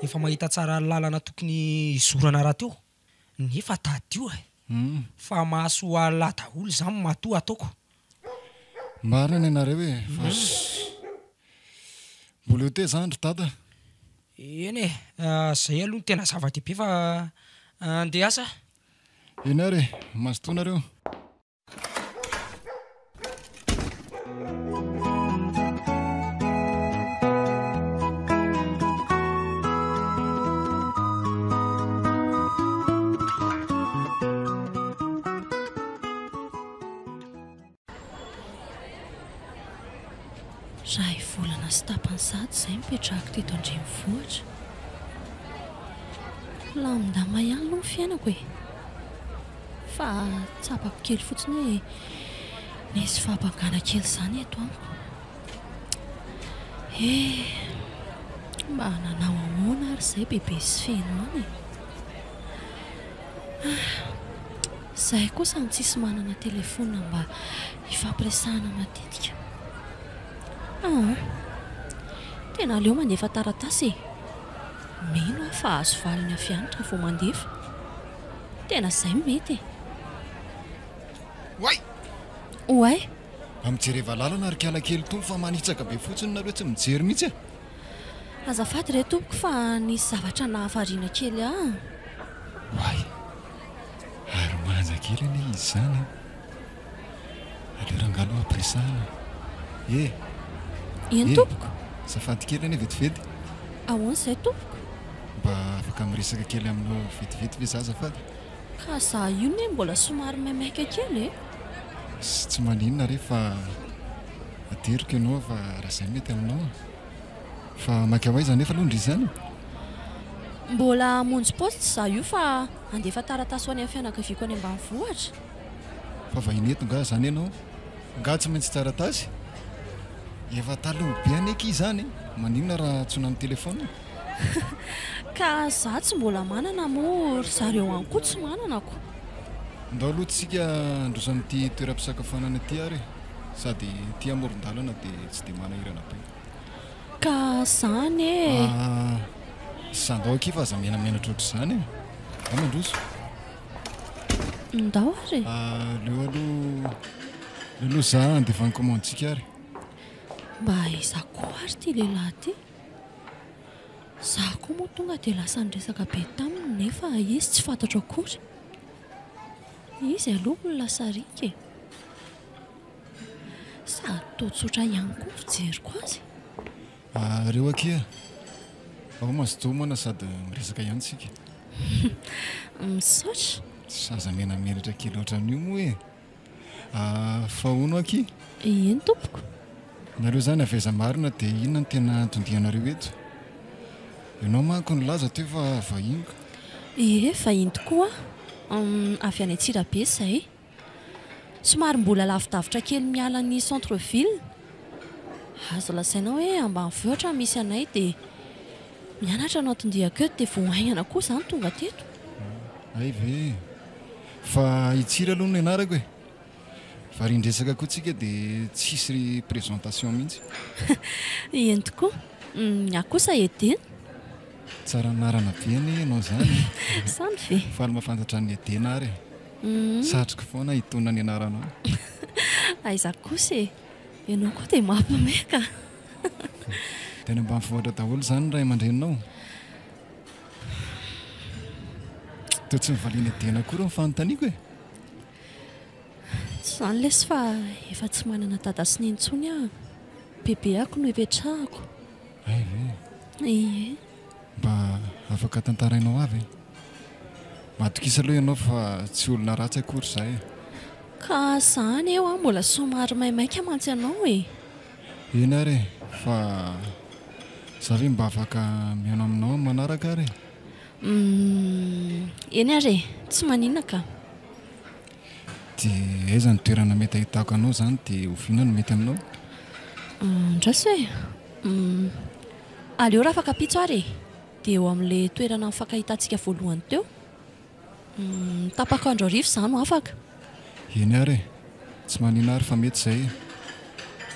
efa mahita tsara lalana tokony izorana raha teo nefa tadio fa mahasoa alahy daholo izany matoa ataoko. Marina ianareo fa mbola eo te izany ry dada. Eny zay aloha ny tena zava-dehibe fa andeha asa. Eny ary mazotoanareo. Raha volana sy tapan'izady izay mipetrahako teto andrenivohitra. Lamindama ihany aloha ny fiainako fa tsapako kely fotsiny hoe nisy fampangana kely izany eto amiko. Mba nanao ahoana ary izay bebe sy feno any Zahay kosa ny tsisy manana telefona mba ifampiresahana matetika. Tena aleo mandefa taratasy mino fa azo valiny afianatra vao mandefa. Tena izay mety Oay mba mijereva lalana ary kiala kely tompo fa manitsaka be fotsiny nareo tsy mijery mihitsy azafady re tompoko fa nisy zavatra nahafariana kely Oay ary manja kely anie izy izany aleo rangalo ampiresahana ino tompoko azafady kely anie vetivety ahoana izay tompoko mba afaka miresaka kely aminao vetivety ve za azafady ka za io ne mbola somary maimaika kely tsy maninona re fa ateriko ianao fa raha izay mety aminao fa maka ho aiza nefa aloha ndry izany mbola monjy poste za io fa andefa taratasy ho any amin'ny fianakaviako any ambanivohitra. Fa vahiny eto nga izany ianao nga tsy maintsy taratasy efa taloha be aneky izany maninona raha tsona amin'ny telefona ka za tsy mbola manana moa ry zareo any koa tsy mananako. ndao aloha tsika androsa amin'ity toeram-pisakafoanana ity ary sady ity amoron-dalana dia tsy dia manahirana be ka izany sandao aky fa aza menamenatra ohatr'izany mandroso ndao ary leo aloha za andefa nycommandetsika ary mba izako ary ty lehilahy ty za koa moa tonga dia lasa nyresaka be taminy nefa izy tsy fantatro akory izy aloha olona sarika sady totsotra ihany koa fijeriko azy reo aky afa mazotomana sady miresaka ihany tsika misaotra saza menamenatra kely ohatran'io moa fa ono aky ino tompoko nareo zany aveza marina dia inona ny tena antondianareo eto? Ianao manko nylaza teo fa vahiniko. Vahiny tokoa avy any Antsirabe izay. Somary mbola lavidavitra kely miala ny centre ville. Azo lasaina hoe ambanivohitra misy anay dia mianatra anao tondiako eto dia voahaingana koa izany tonga teto. Ay ve fa itsira aloha ny anarako e. Varindresaka koa tsika dia tsisy présentation mihitsy. Eny tokoa. Aho kosa Edena. Tsara anarana be any ianao zany. Sany ve? Faly mahafantatra ny Edena ary. Satroka foana hitona ny anaranao. Aiza kosa e. Ianao koa dia mampameka. Tena mba mifohatra daholo zany ray aman-dreninao. Teo tsy mivaliana Edena koa raha mifanontaniako e. Tsy izany lesy fa efa tsy manana dada sy nentsony aho. Bebe ako no hipetrahako. Ay ve? Ie. Mba afaka tantarainao avy e. Matokisa aloha ianao fa tsy olona ratsy akory izay. Ka izany eo mbola somary maimaika mantsy ianao e. Eny ary fa za ve mba afaka mihaino aminao manaraka ary? Eny ary tsy maninona ka. Dia aiza ny toerana mety ahitako anao zany dia oviana no mety aminao? Ndrasy hoe aleo raha afaka pitso ary dia eo amin'ilay toerana mifankahitantsika voalohany teo. Tapaka andro arivo izany no afaka. Eny ary tsy maninona ary fa mety izay.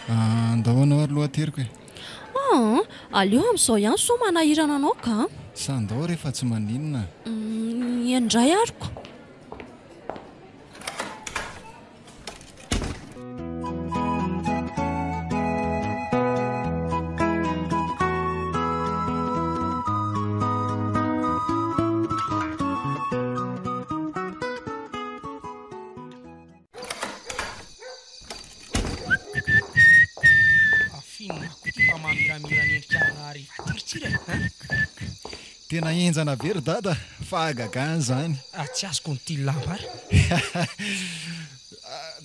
Andahoanao ary lohateriko e. Aleo amin'izao ihany so manahirana anao ka. Sa andao rehefa tsy maninona. Indray ariko. Tena enjana very dada fa agagany zany. Tsy azoko ny ty lamba ary.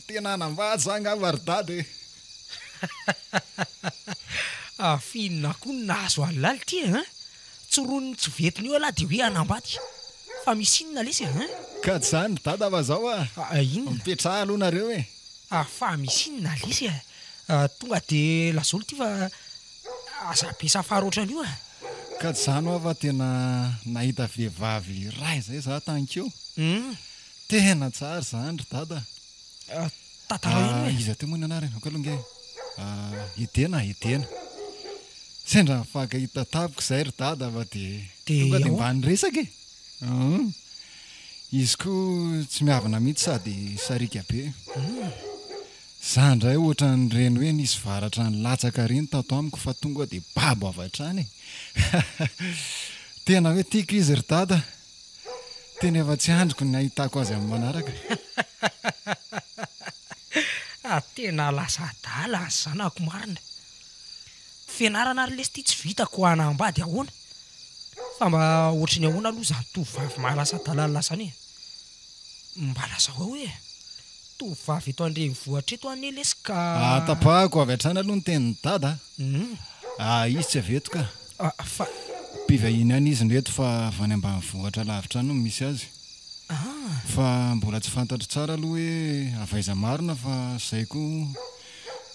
Tena anambady zany ngamba ry dada e. Finona koa nahazo alaly ty e. Tsoroniny tsy vetiny io alahy dia hoe anambady. Fa misy inona lesy e. Ka tsy zany dada fa zao inona? Mipetraha aloha nareo e. Fa misy inona lesy e. Tonga dia lazolo ty fa aza be safary ohatran'io e. Ka tsy zany hoa fa tena nahita vehivavy ray zay za tankeo. Tena tsara zany ry dada. Tantara ino e? Iza teo moa ny anarany akalonge. Edena. Sendra afaka hita tapiko izay ry dada fa dia tonga dia mba niresaka e. Izy koa tsy mihavana mihitsy sady sarika be. Za indray ohatra nyreny hoe nisy varatra ny latsaka reny tato amiko fa tonga dia babo avy hatrany e. Tena hoe tiako izy ry dada. Tena efa tsy androko ny ahitako azy amin'ny manaraka. Tena lasa adala ny zanako marina. Fianarana ary lesy ty tsy vitako anambady ahoana. Fa mba ohatrany ahoana aloha zany tovovavy malasa adala lasany e. Mba lasa hoe tovovavy eto andrenivohitra eto any lesy ka tapahako avy hatrany aloha ny tenin'ny dada. Izy tsy aveto ka. Fa mpivahiny any izy nreto fa avy any ambanivohitra lavitra any no misy azy. Fa mbola tsy fantatro tsara aloha hoe avaiza marina fa izay koa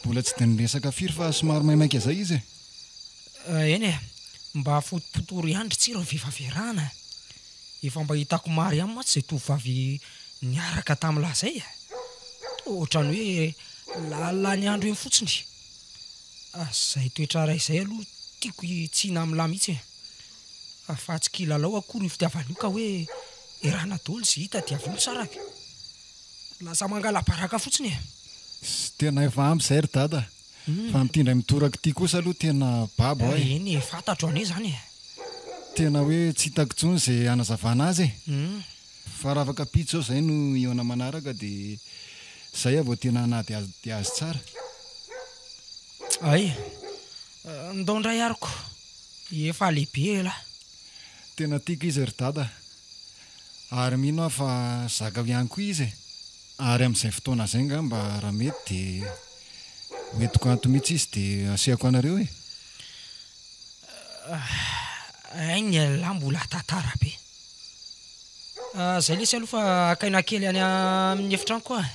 mbola tsy dia niresaka firy fa somary maimaika izay izy e. Eny e, mba fotopotory ihany ry tsiro vivaverana. Efa mba hitako maro ihany moa tsy izay tovovavy niaraka tamin'lahy izay e. Ohatrany hoe lalina ny andro eny fotsiny. Izay toetra ray izay aloha tiako tsy hina amin'ny lahy mihitsy e. Fa tsy kilalao akory io fitiavan'io ka hoe erana daholo sy hita dia avy olo saraka. Lasa mangala baraka fotsiny e. Tena efa ampy izay ry dada. Fa mitindray mitoraka ity kosa aloha tena babo ay. Eny fantatro ane zany e. Tena hoe tsy hitako intsony izay hanazavana azy e. Fa raha afaka pitso zao izay no iona manaraka dia izay vao tena hanady azy tsara. Ay, ndao indray ariko. Efa lehibe lahy. Tena tiako izy ry dada. Ary mino aho fa zaka ihany koa izy e. Ary amin'izay fotoana izay ngamba raha mety dia metiko anto mihitsy izy dia asiako anareo e. Aigny lahy mbola tantara be. Zay lesy aloha fa akaina kely any amin'ny efitrano koa.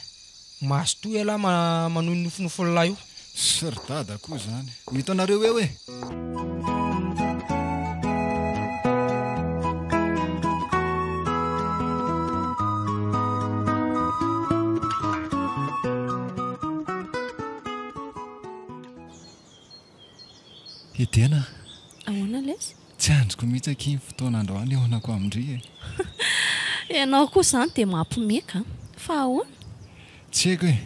Mahazotoy elahy manohy nofinofo lahy io. Serdada koa zany. Mito anareo eo e. Edena. Ahoana lesy? Tsy androko mihitsy aky fotoana androany eonako amindry e. Ianao koa zany dia mampimeka. Fa ahoana? Tsy haiko e.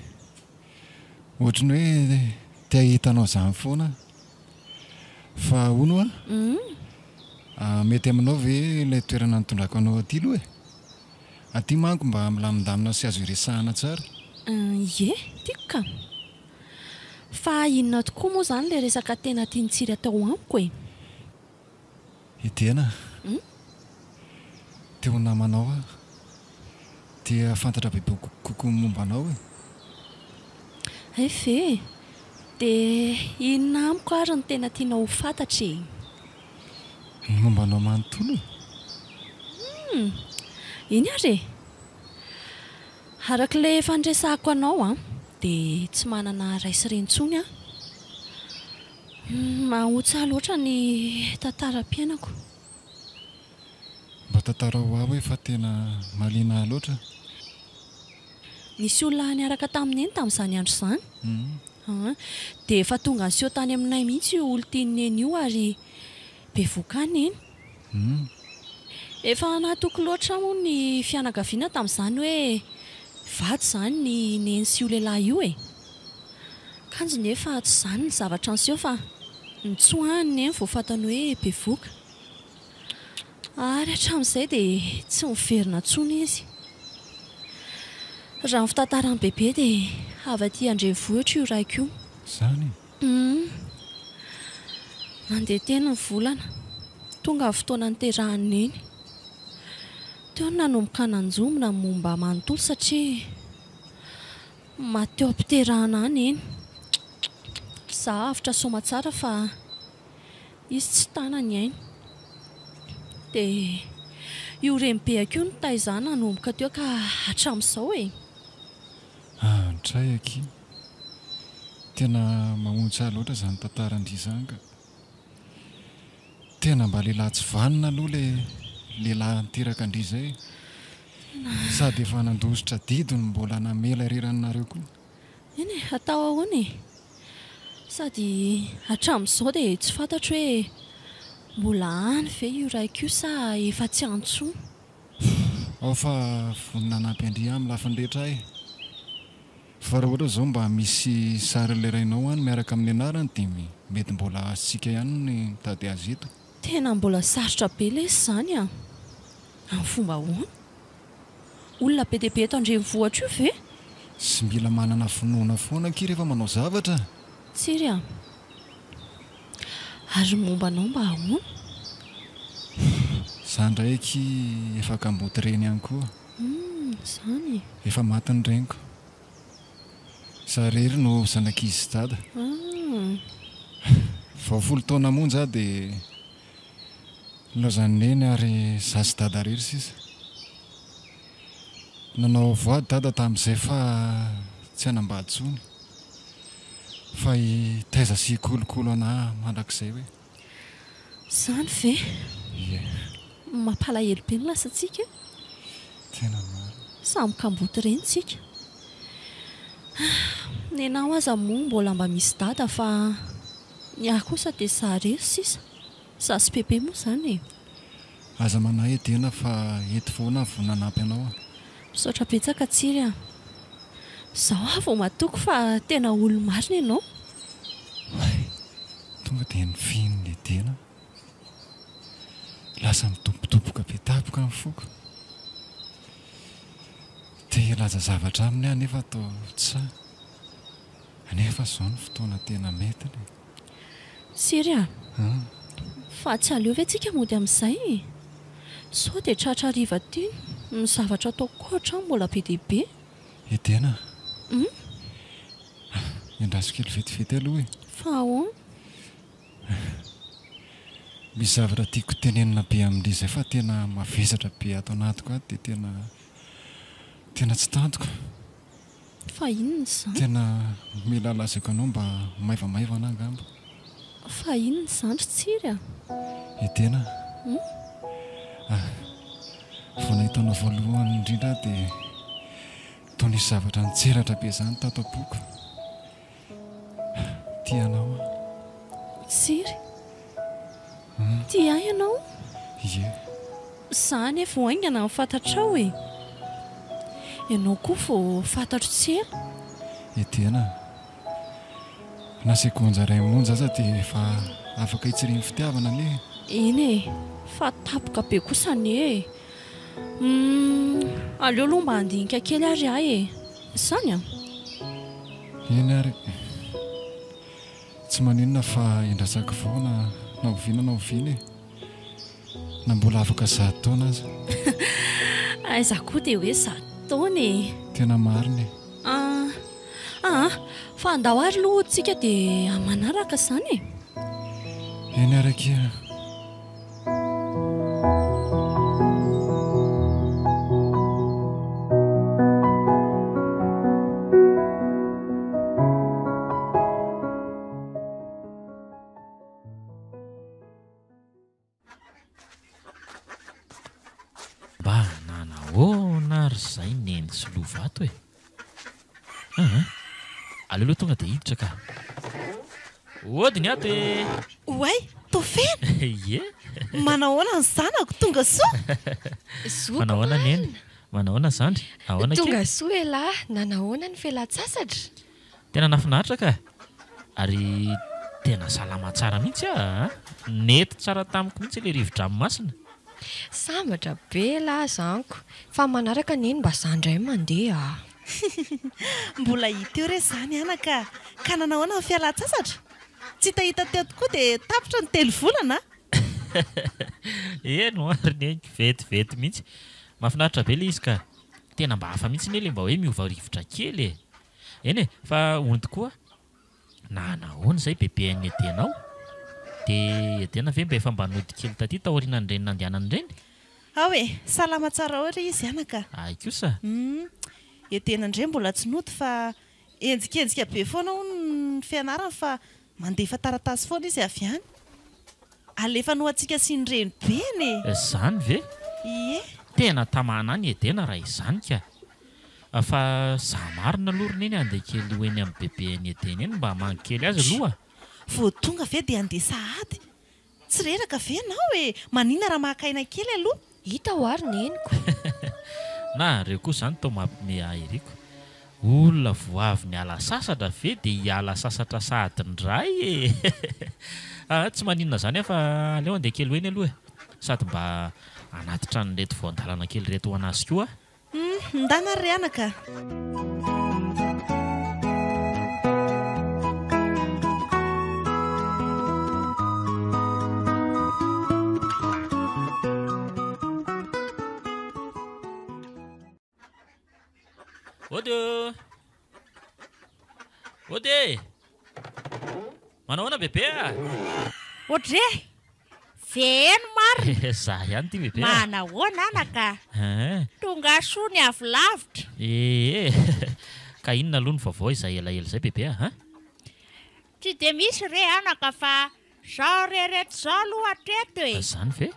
Ohatrany hoe tia hitanao zany foana. Fa hono mety aminao ve ilay toerana nitondrako anao aty aloha e? Aty manko mba milamindamina sy azo iresahana tsara. Ie, tiako ka. Fa inona tokoa moa zany ilay resaka tena tiany tsiry atao amiko e? Edena. Teo namanao a. Dia fantatra bebe kokoa momba anao e. Efe, dia inona amiko ary ny tena tianao ho fantatra e? Ny momba anao manontolo. Iny ary e? Arak'ilay fandresahako anao a, dia tsy manana raisy rentsony a. Mahotsy loatra ny tantaram-piainako. Mba tantara ho aho hoe fa tena mahaliana loatra. Nisy olona niaraka taminy eny tamin'izany andro izany. Dia efa tonga niseho tany aminay mihitsy io olon-tiany eny io ary be vokany eny. Efa nahatoky loatra moa ny fianakaviana tamin'izany hoe vaty izany ny neny sy io lehilahy io e. Kanjo nefa tsy izany ny zavatra niseho fa nitsoahany eny vao fantany hoe be voka. Ary hatramin'izay dia tsy miverina intsony izy. Raha ny fitantarany bebe dia avy aty Andrenivohitra io raiko io. Zany? Nandeha teny ny volana. Tonga fotoana niterahany eny. Teo nanomboka nanjomina momba manontolo satria mateo ampiterahana any eny. Zahavitra soma tsara fa izy tsy tanany ainy. Dia io rembe akio ny taizana nanomboka teo ka hatramin'izao e. Tray aky. Tena mahontsy loatra izany tantarandry izany ka. Tena mba lehilahy tsy vanina aloha lehilahy niteraka andry izay. Sady efa nandositra didiny mbola namela reranareo koa. Eny e, atao ahoana e. Sady hatramin'izao dia tsy fantatro hoe mbola any ve io raiko io sa efa tsy antsoina. Ao fa vonina nampy andry amin'ny lafiny rehetra e. Fa raha ohatra izao mba misy sary lerainao any miaraka amin'ny anarany dia mety mbola asika ihany ny mitady azy eto. Tena mbola sarotra be lesy izany a. Amin'ny fomba ahoana? Olona be dia be eto Andrenivohitra io ve? Sy mila manana finoana foana aky rehefa manao zavatra. Tsiry a. Ary momba anao mba ahoana? Izany ndraiky efa kamboty reny ihany koa. Izany. Efa maty ny reniko. Za rery no zanak'izy dada. Vao 10 taona monja dia laozany neny ary za sy dada rery sisa. Nanao voady dada tamin'izay fa tsy hanambaditsony. Fa taiza sy kolokolo anahy mandrakizay hoe. Izany ve? Ie. Mampalahelo be ny lasantsika. Tena maro. Samy kamboty reny tsika. Ny anao aza moa mbola mba misy dada fa ny ahy kosa dia za rery sisa. Za sy bebe moa izany e. Aza manahy Edena fa eto foana vao nanampy anao. Misaotra betsaka tsiry a. Zaho aho vao matoky fa tena olo-marina ianao. Tonga dia nifihin'ny Edena. Lasa mitobotoboka be tapoka amin'ny foko. Te hilaza zavatra aminy aho nefa atao tsa. Nefa izao ny fotoana tena metiny. Tsiry a. Fa tsy aleo ve tsika mody amin'izay? Sao dia tratra hariva ty ny zavatra ataoko koa hatrany mbola be dia be. Edena. endraso kely vetivety aloha e. Fa ahoana? Misy zavatra tiako tenenina be amin'ilay izay fa tena mavesatra be ato anatiko ato dia tena tsy tanjoko. Fa inona izany? Tena mila lazako anao mba maivamaivana angamba. Fa inona izany ry tsiry a? Tena vao nahitana voalohany indrindra dia toa nisy zavatra nitseratra be izany tato am-poko. Tianao a. Tsiry? Tia ahy ianao? Ie. Izany efa hoaingana mifatatrao e. Ianao koa vao fantatro tsy ela. Tena na sekonja ray monja aza dia efa afaka hitsiriny fitiavana anie. Eny e, fa tapoka be kosa anie. Aleo aloha mba handinika kely ary ahy e. Izany a? Eny ary tsy maninona fa endrasako foana na oviana na oviana e. Na mbola afaka 100 taona aza. Aiza koa dia hoe 100 taona e. Tena marina e. Fa andao ary aloha tsika dia amanaraka izany e. Eny araiky mba nanahoana ary izay neny sy lovato e. Aleoloha tonga dia hiditra ka. Odiny ato e. Oay, tofena. Ie. Manahoana ny zanako tonga soa? Manahoana neny? Manahoana zandry? Ahoana kely? Tonga soa e lahy, nanahoana ny fialan-tsasatra? Tena nafinaritra ka. Ary tena salama tsara mihitsy a. Nety tsara tamiko mihitsy ilay rivo-dramo masina. Sambatra be lahy zanako. Fa manaraka neny mba zandray mandeha. Mbola hita eo re izany anaka. Ka nanahoana ny fialan-tsasatra? Tsy tahita teo tokoa dia tapitra ny 3 volana. Eno ary neny vetivety mihitsy. Mahafinaritra be ilay izy ka. Tena mba hafa mihitsy ny ilay mba hoe miova rivotra kely e. Eny e, fa ondy koa na nahoana izay bebe ny edenao dia edena ve mba efa mba nody kely taty taoriana ny reny nandehanany reny? Hoe, salama tsara ohatra izy anaka. Ay kosa. Edena indray mbola tsy nody fa enjikenzika be foana hono ny fianarana fa mandefa taratasy foana izy avy any. Alefa no antsika sy ny reny beny e. Izany ve? Ie. Tena tamana ny edena raha izany ka. Fa zaho marina lorona eny andeha kely ho eny amin'ny bebe ny edena eny mba hamangy kely azy aloha. Vao tonga ve dia andeha sahady. Tsy reraka ve nao e. Manina raha mahakaina kely aloha. Hita ho ary neniko. Na reo koa izany tao mampime ahy eriko. Olona voavy ny ala sasatra ve dia hiala sasatra sahady ny ray e. Tsy maninona izany fa aleo andeha kely ho eny aloha e. Sady mba anatitra ny reto voandalana kely reto ho anazy koa. Ndana ry anaka. Ode! Manahoana bebe a? Otre! Feno marina! Zaho ihany ty bebe a. Manahoana anaka? Tonga soa ny avy lavitra. Ka inona aloha ny vaovao izay elaela izay bebe a? Tsy dia misy re anaka fa zao rereto zao aloha hatreto e. Izany ve?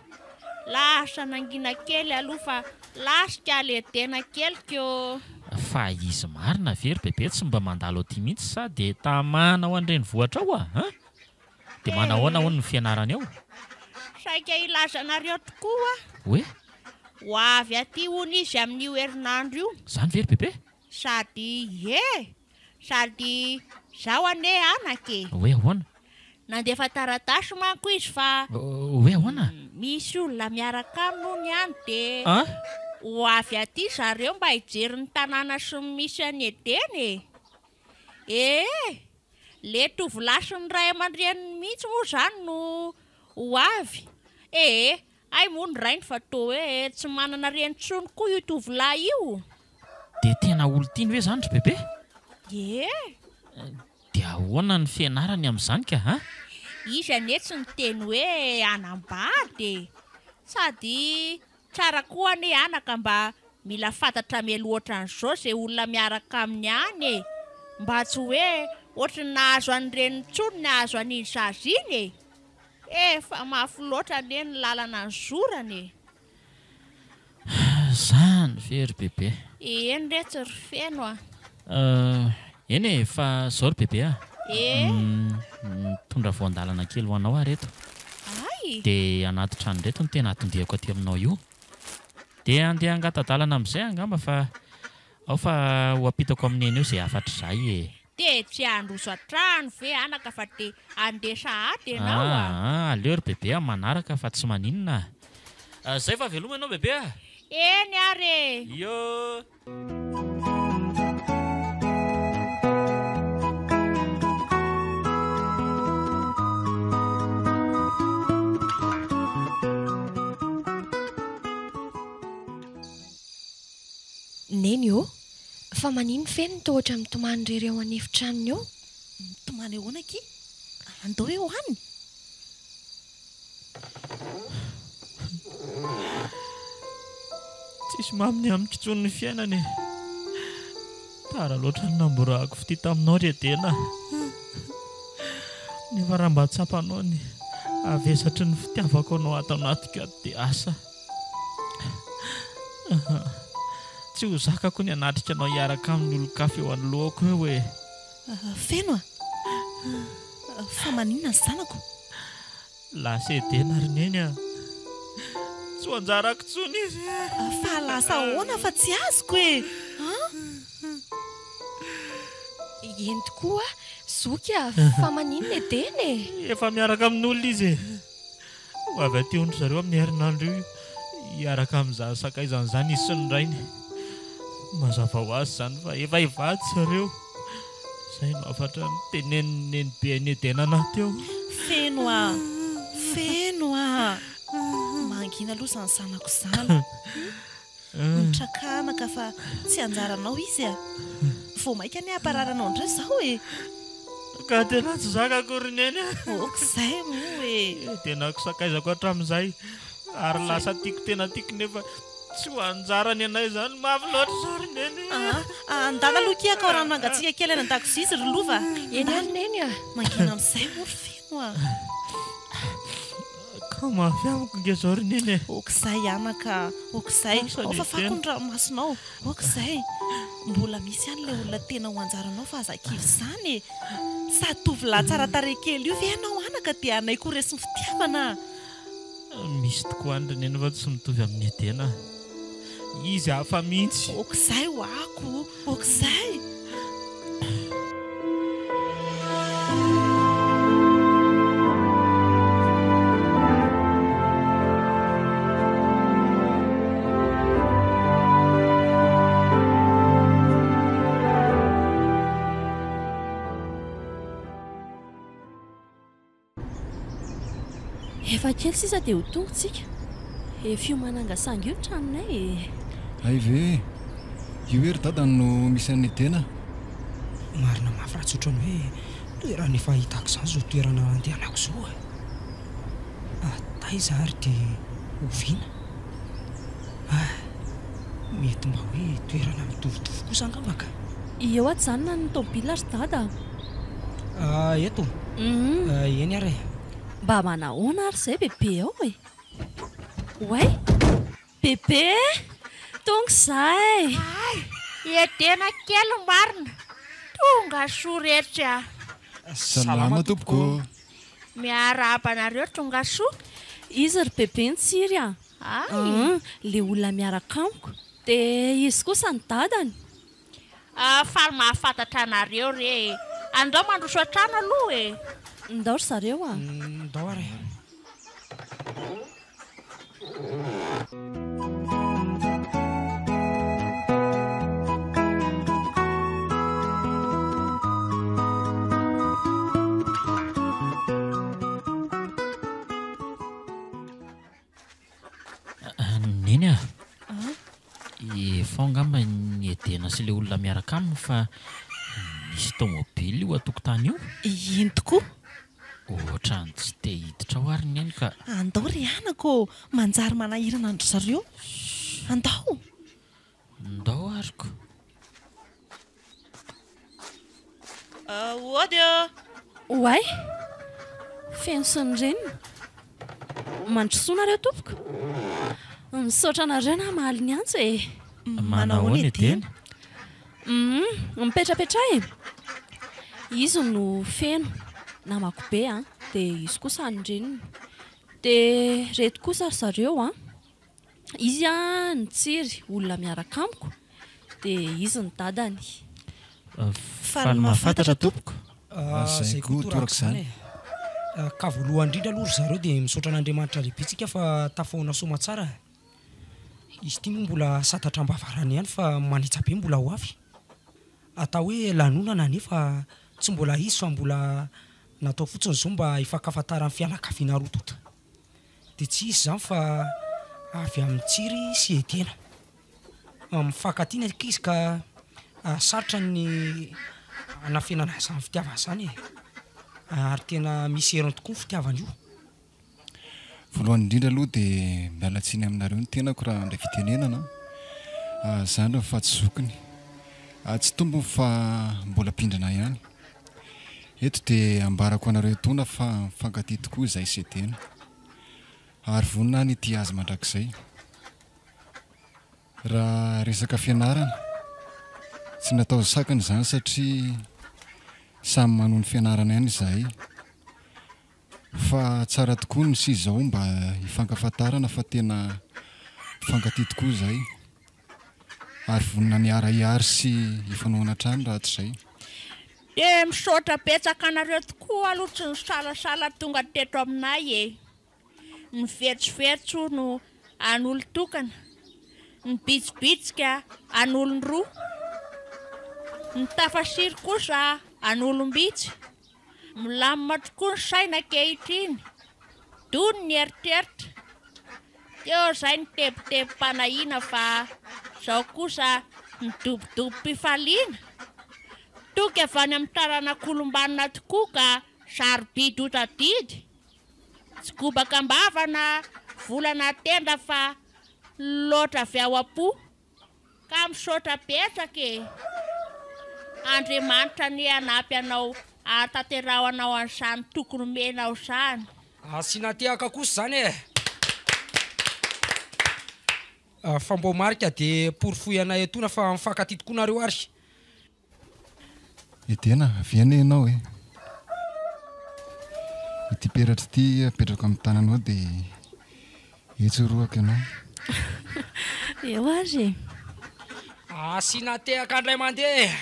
Lasa nangina kely aloha fa lasika ledena kelikeo. Fa izy marina very bebe tsy mba mandalo aty mihitsy sa dia tamana ho an'ireny vohatra ao a? Dia manahoana hono ny fianarany ao? Saika ilazanareo tokoa. Hoe? Ho avy aty hono izy amin'io herinandro io. Izany very bebe? Sady zaho ane anake. Hoe ahoana? Nandefa taratasy manko izy fa hoe ahoana? misy olona miaraka aminy ihany dia ho avy aty zareo mba hijery ny tanàna sy ny misy any edeny e. Le tovolahy sy ny ray aman-dreny mihitsy moa izany no ho avy. Ay moa ny rainy fa toa hoe tsy manana renitsony koa io tovolahy io. Dia tena olo tiany hoe izany ry bebe? Ie. Dia dia ahoana ny fianarany amin'izany ka ha? Izy anie tsy ny teny hoe anambady sady tsara koa ane anaka mba mila fantatra melo ohatran'izao izay olona miaraka aminy any mba tsy hoe ohatry ny nahazo an'ireny tsony nahazo an'iny zazy iny fa mafy loatra ane ny lalana ny zorany Zany very bebe. Eny re tsy ry feno Eny e, fa zao ry bebe a. Tondra voandalana kely ho anao reto. Dia anaty trano reto ny tena atondihako aty aminao io. Dia andeha angatadalana amin'izay angamba fa ao fa ho apitako amin'eny eo izay afatra izay e. Dia tsy handroso an-trano ve anaka fa dia andeha sahady ianao aleo ry bebe manaraka fa tsy maninona. Zay fa veloma ianao bebe a? Eny are. Yo. Neny io, fa manino feno toa ohatra mitomany rery ao an'efitranony eo? Mitomany ahoana ki? Andao eo any? Tsisy maminy amin'ny kitson'ny fiainany. Tara loatra ny namborako fity taminao redena. Nefa raha mba tsapanao ny avesatry ny fitiavako anao ato anatika dia asa. Tsy ho zakako ny anatrika anao hiaraka amin'ny olon-kafa eo anoloako eo hoe. Feno fa maninona ny zanako? Lasa edena ry neny a. Tsy ho anjarako tsony izy. Fa lasa ahoana fa tsy azoko e. Eny tokoa, zoky fa maninona edena e. Efa miaraka amin'olona izy. Ho avy aty ondry zareo amin'ny herinandro io hiaraka amin'izany sakaizany izany izy sy ny rainy. Mazava ho azy izany fa efa hivady zareo. Izay no afatra ny teneniny be ny edena anaty eo. Feno mangina aloha izany zanako izany. Mitrakanaka fa tsy anjaranao izy a. Vao maika ny hampararanao indray izao e. Ka tena tsy zakako ry neny. Okizay moa e. Tena sakaizako hatramin'izay ary lasa tiako tena tiako nefa tsy ho anjarany anay izany mafy loatra izao ry neny. Andala aloha kia ka rano mangatsiaka kely any an-dakozia izy ry lova. Eny ary neny a. Mangina amin'izay moa ry feno a. Ka mafy amiko nge izao ry neny. Okizay anaka, okizay. Ao fa fako ny ranomasonao. Okizay. Mbola misy ihany ilay olona tena ho anjaranao fa azakivy izany e. Sady tovolahy tsara tarehy kely io ve ianao anaka dia anay koa resy ny fitiavana. Misy tokoa any ry neny fa tsy mitovy amin'ny edena. Izy hafa mihitsy. Okizay ho ako, okizay. Efa kely sisa dia ho tongotsika. Fio manangasanga io tranonay e. Ay ve, io ery dadany no misy any edena. Marina mafy-ratsotra ny hoe toerana efa hitako izany izao toerana andehanako izao e. Taiza ary dia oviana. Mety mba hoe toerana mitovitovy kosa angambaka. Eo aty izany na ny tômôbila ry dada. Eto. Eny ary. Mba manahoana ary izay bebe ao e. Oay, bebe, tonga izay. Edena kely marina. Tonga soa rehetra. Salama tompoko. Miarahaba anareo tonga soa. Izy ry bebe ny tsiry a. Le olona miaraka amiko. Dia izy kosa ny dadany. Faly mahafantatra anareo re. Andao mandroso an-trano aloha e. Ndao ry zareo a. Ndao ary. Neny a. Efa angamba ny edena sy ilay olona miaraka aminy fa misy tomobily io atokotany io? Iny tokoa. Ohatrany tsy te hiditra ho ary ny any ka. Andao ry anako manjary manahirana andro zareo. Andao. Ndao ariko. Odio. Oay, feno sy ny reniny. Mandrosoanareo tompoko. Misaotra anareo na mahaly ny antso e. Manao ny tena. Mipetrapetra e. Izy no feno namako be dia izy kosa ny reniny. Dia reto kosa zareo izy nitsiry olona miaraka amiko dia izy ny dadany. Fa mahafantatra tompoko. Zay koa toraka izany. Ka voalohany indrindra aloha ry zareo dia misaotra an'Andriamanitra lehibentsika fa tafoana soma tsara. Izy ity moa mbola satatra ambavarany ihany fa manitsa be mbola ho avy. Atao hoe lanonana nefa tsy mbola izy fa mbola natao fotsiny izao mba hifankafantaran'ny fianakaviana rotota. Dia tsy izy izany fa avy amin'ny tsiry sy edena. Mifankatia ny ankizy ka sarotra ny hanafenana izany fitiavana izany e. Ary tena misy heriny tokoa ny fitiavana io. Voalohany indrindra aloha dia miala tsiny aminareo ny tenako raha indray fitenenana. Izany raha fa tsy zokiny. Tsy tombony fa mbola mpindrana ihany. Eto dia ambarako anareo tona fa mifankatia tokoa izay sy edena. Ary vonina ny ity azy mandrakizay. Raha resaka fianarana tsy natao sakana izany satria samy manon ny fianarana ihany izahay. Fa tsara tokoa ny sy izao mba hifankafantarana fa tena mifankatia tokoa izay. Ary vonina miara-hiary sy hifanohana trano raha tsy izay. Dia misaotra betsaka anareo tokoa aloha tsy ny salasala tonga teto aminay e. Ny veritsoveritso no an'olo-tokana, ny bitsibitsika an'olon-droa, ny tafasiry kosa an'olom-bitsy. Milamina tokoa ny saina ankehitriny, dony ny eritreritra. Teo izay ny tebotebo-panahiana fa izao kosa ny dobodobo-pifaliana. Toky avy any amin'ny taranak'olombanina tokoa ka sarobidy hotadidy. Tsy gobaka ambavana volana tenda fa loatra avy ao am-po. Ka misaotra betsaka e. Andriamanitra ny hanampy anao ahatanterahanao an'izany tokony menao izany. Asiana tehaka kosa izany e. Fa mbo marika dia porofoy anay etona fa mifankatia tokoa nareo ary. Edena, viana ianao e. Ity peratra ity apetrako amin'ny tananao dia etsoroako ianao. Eo ary. Asiana tehaka andray mandeha.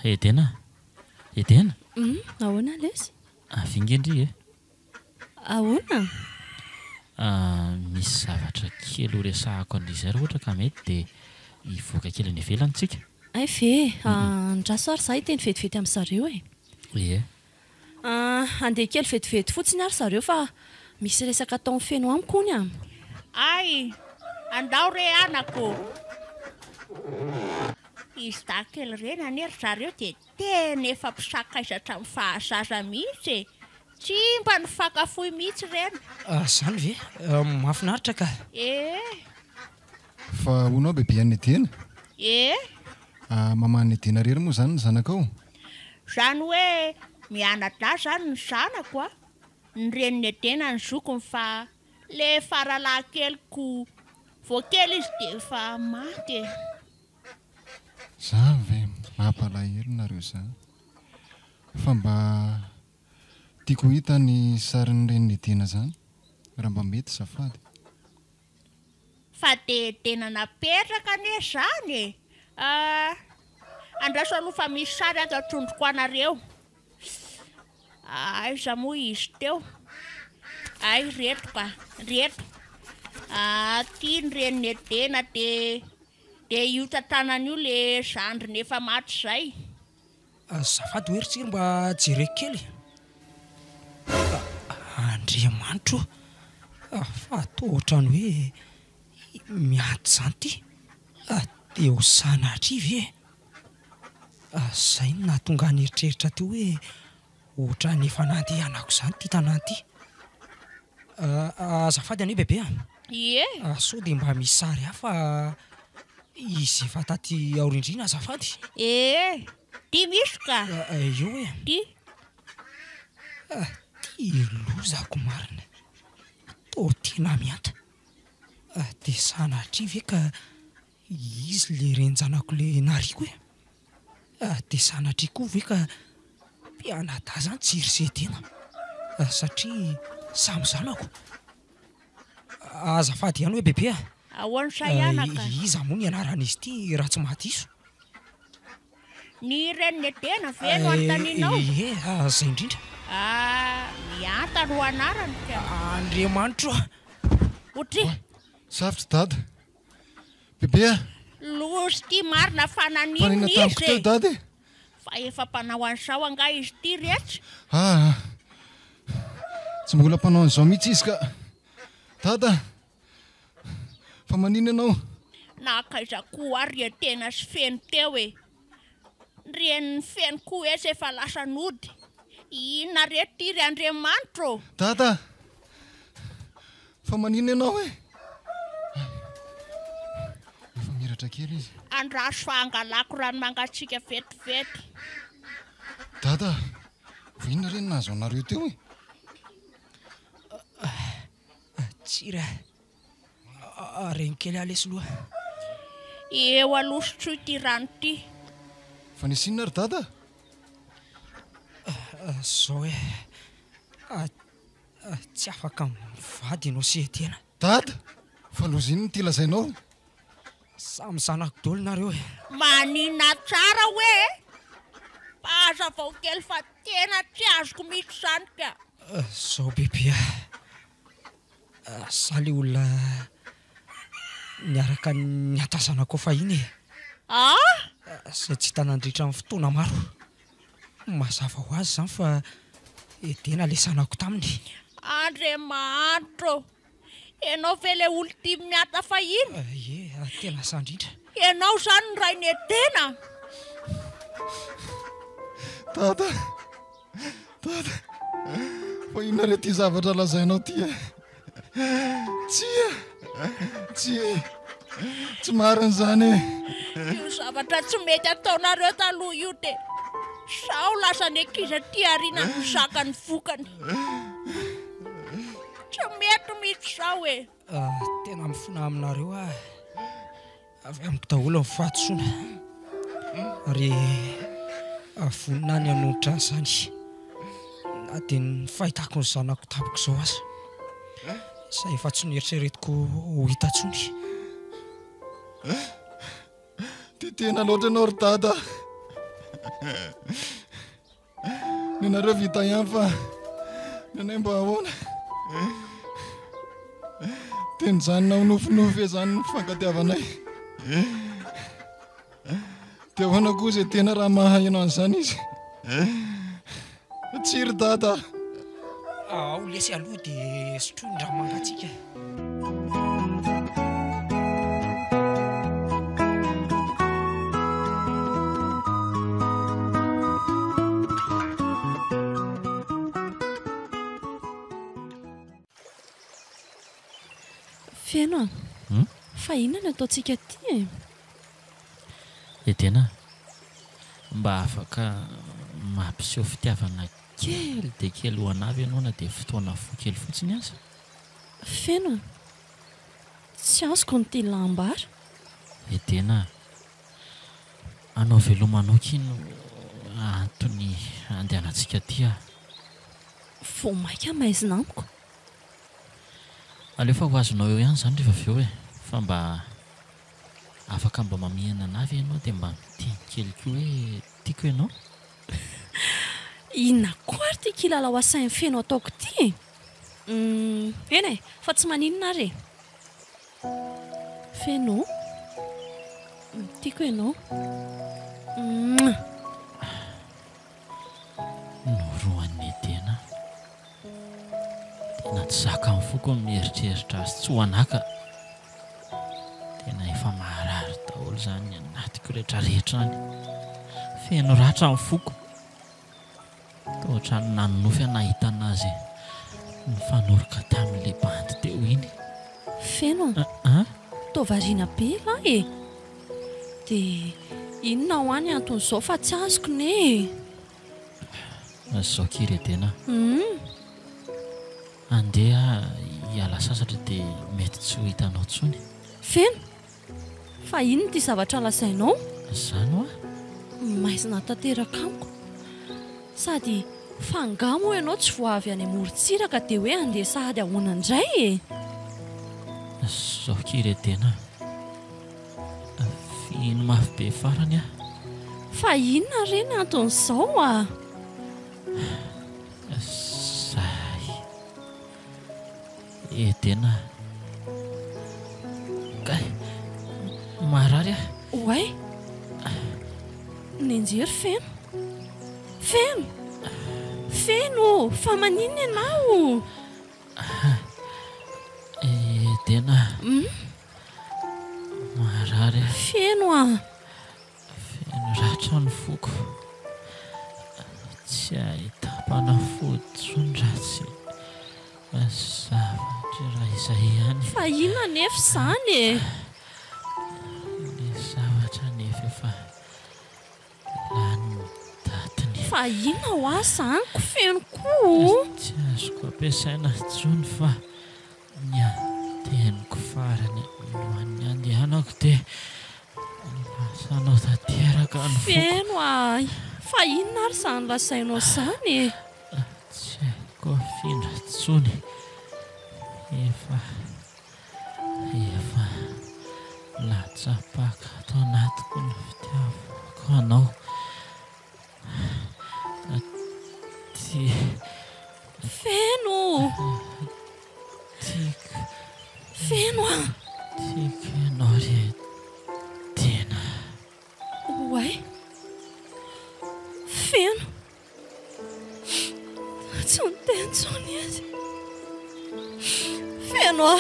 Edena. Edena. Ahoana lesy? Vingendry e. Ahoana? Misy zavatra kely ho resahako an'izay ohatra ka mety dia hivoaka kely any ivelantsika. Ay ve, andraso ary zaho teny vetivety amin'ny zareo e. Ie. Andeha kely vetivety fotsiny ary zareo fa misy resaka ataon'ny feno amiko ny Ay, andao re anako. Izy da kely reny anery zareo dia tena efa mpisakaizatra amin'ny fahazaza mihitsy e. Tsy mba ny fakafoy mihitsy reny. Izany ve? Mahafinaritra ka. Fa honao bebe an'ny Edena? Maman'ny Edena rery moa izany ny zanakao? Izany hoe mianatra izany ny zanako ny reniny Edena ny zokony fa le faralahy keliko vao kely izy dia efa maty e. Izany ve, mampalahelo nareo izany. Fa mba tiako hita ny sarin'ny reniny Edena izany, raha mba mety zafady. Fa dia Edena napetraka anie izany e. Andraso aloha fa misy sary ato atrondroko anareo. Aiza moa izy teo? Ay, reto ka, reto. Tia ny reniny Edena dia dia io tantranan'io le zandriny efa maty izay. Azafady hoeritsika mba jereko kely. Andriamanitro, fa atao ohatrany hoe miady zany ity. Dia ho sanatry ve? Izay no nahatonga ny eritreritra teo hoe ohatrany efa nandehanako izany ity tanàna ity. Azafady anie bebe. Ie. Sao dia mba misy sary hafa izy efa taty aorindrina azafady. Tia misy ka? Eo hoe. Tia. Tia lozako marina. Tao tena mianta. Dia sanatry ve ka izy le renjanako le nariko hoe. Dia sanatry koa ve ka mpianada zany tsy iry tena satria samy zanako. Azafady ihany hoe bebe. Ahoana sahianaka? Iza moa ny anaran'izy ity raha tsy mahadiso? Ny reniny tena ve no anontanianao? Zay indrindra. Mianta no anarany ka. Andriamanitro. Otry. Sarotra dada. Bebe. Lozy ity marina fananiny izy. Fanina tamiko teo dada. Fa efa mpanao an'izao anga izy ity rehetra. Tsy mbola mpanao an'izao mihitsy izy ka. Dada. Fa manino ianao? Nakaiza koa ary tena sy feno teo e. Reniny feno koa ezy efa lasa nody. Inona rehetra iry Andriamanitro? Dada. Fa manino ianao e? Efa miratra kely izy. Andraso fa angalako rano mangatsiaka vetivety. Dada. Fa inona reny nahazo anareo teo e? Tsira. Reny kely alesy loha. Eo alosotro ity rano ity. Fa nisy inona ry dada? Zao hoe tsy afaka mivady ianao sy tena. Dada, fa loza inona ty lazainao? Samy zanako daholo nareo e. Manina tsara hoe. Hazavao kely fa tena tsy azoko mihitsy izany ka. Zao bebe. Sa le olona niaraka niatazanako fahiny e. Izay tsy hitanandritra amin'ny fotoana maro. Mazava ho azy izany fa tena lesanako taminy. Andriamanitro, ianao ve le olo tia miata fahiny? Tena sandrindra. Ianao izany ny ray ny tena. Dada. Fa inona re ty zavatra lazainao ty e? Tsy marina izany e. Io zavatra tsy mety ataonareo taloha io dia sao lasa ny ankizy aty ariana ny zaka ny vokany. Tsy mety mihitsy izao e. Tena mifona aminareo avy amin'ny daholo ny fahatsoana ary vonina ny hanonitra an'izany na dia ny fahitako ny zanako tapoko izao aza. Izay efa tsy nieritreretiko ho hita intsony. Tena loatra ianao ry dada. Ny anareo vita ihany fa ny anay mba ahoana. Teny zanona ho nofinofy izany ny fankatiavanay. Dia ahoana koa izay tena raha mahay ianao an'izany izy. Tsy ry dada. Lesy aloha dia sotroiny raha mangatsiaka. Fiaino fa inona ny ataontsika ty e? Tena mba afaka mampiseho fitiavana kely dia kely ho anavy ianao na dia fotoana fo kely fotsiny aza. Fiaino, tsy azoko ny ty lambara. Tena anao velomanao kino antony andehanantsika ty a. Vao maika maizina amiko. Alefa ho azonao eo ihany izany rehefa avy eo e. Fa mba afaka mba mamihana anavy ianao dia mba miteny kely koa hoe tiako ianao. Inona koa ary ty kilalao asain'ny Fiaino ataoko ty? Eny e, fa tsy maninona re. Fiaino, tiako ianao. Noroan'ny tena tsy zaka amin'ny foko mieritreritra azy tsy ho anaka. Tena efa maharary daholo zany anatiko rehetrarehetra any. Feno ratra amin'ny foko. Toa ohatrany nanonofy nahitana azy nifanoroka tamin'ilay bandy teo iny. Feno toa variana be lahy e. Dia inona ho any anton'izao fa tsy azoko ne. Zao kiry tena. Andeha hiala sasatra dia mety tsy ho hitanao tsony. Feno, fa inona ity zavatra lazainao? Zany hoa? Maizina tanteraka amiko. Sady fangamo ianao tsy voavy any amorontsiraka dia hoe andeha sahady ahoana indray e. Zao kiry tena. Fino mafy be farany a. Fa inona reny anton'izao a? Tena marary a. Oay, nenjery Feno. Feno, Feno, fa maninona ianao? Tena marary a. Feno a. Feno ratra ny foko. Tsy ahitapana fotsony ratsy. Zavatra raha izay ihany. Fa inona nefa izany e? Ny zavatra nefa efa lany datiny. Fa inona ho azy izanyko Feno koa? Tsy azoko ampiasaina intsony fa ny anteniko farany alohan'ny andehanako dia lasanao tanteraka ny foko. Feno a, fa inona ary izany lasainao izany e? Tsy haiko afindra intsony. Efa latsapaka ato anatiko ny fitiavako anao. Feno! Feno a! Tiako ianao ry tena. Oay, Feno! Tsy niteny intsony izy. Feno a!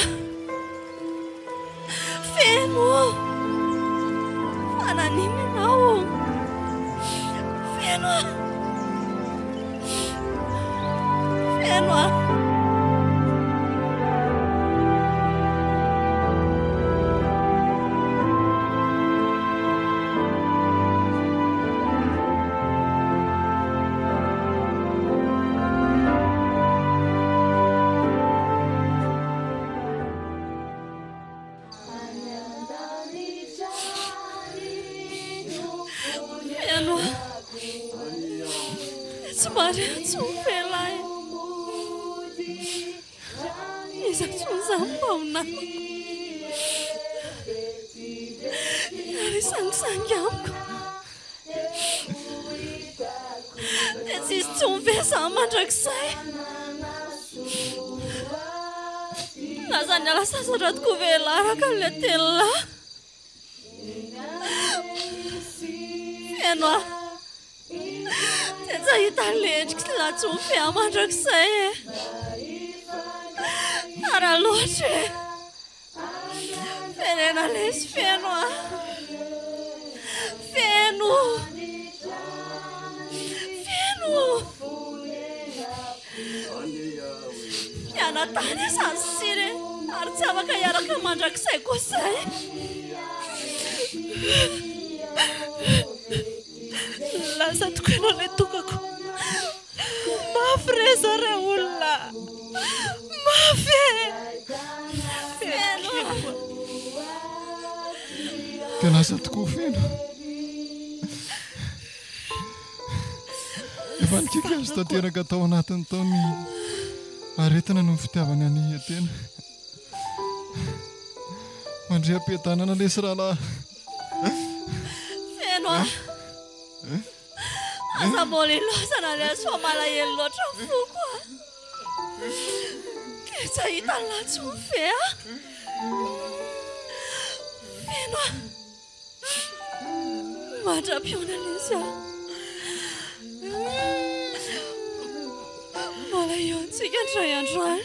Feno! Fa nanino ianao? Feno a! Feno a! Tsy mifelahy iza tsy mizampaonako ary sangisangy amiko dia tsisy tsy mivesa mandrakizay. Laza ny ala sasatra toko velaraka amin'ilay telolahy. Feno a! Tsy hita lendrika sy latsy mifeha mandrakizay e. Tara loatra e. Ferena lesy Feno a. Feno! Feno! Pianatany izany siry ary tsy afaka hiaraka mandrakizay koa izay. Lasa tokoa ianao ilay tokako. Mafy re zareo olona. Mafy e. Feno. Dia lasa tokoa Feno. Efa nikika azy tanteraka tao anatin'ny taony aretina no ny fitiavany any tena. Mandre am-piadanana lesy rahalahy. Feno a. Aza molilosana ilay azy fa malahelo loatra ny foko a. Dia tsy hahita ny latsy mifeha. Feno a. Mahatrapiona lesy aho. Mbola eo antsika ndray androany.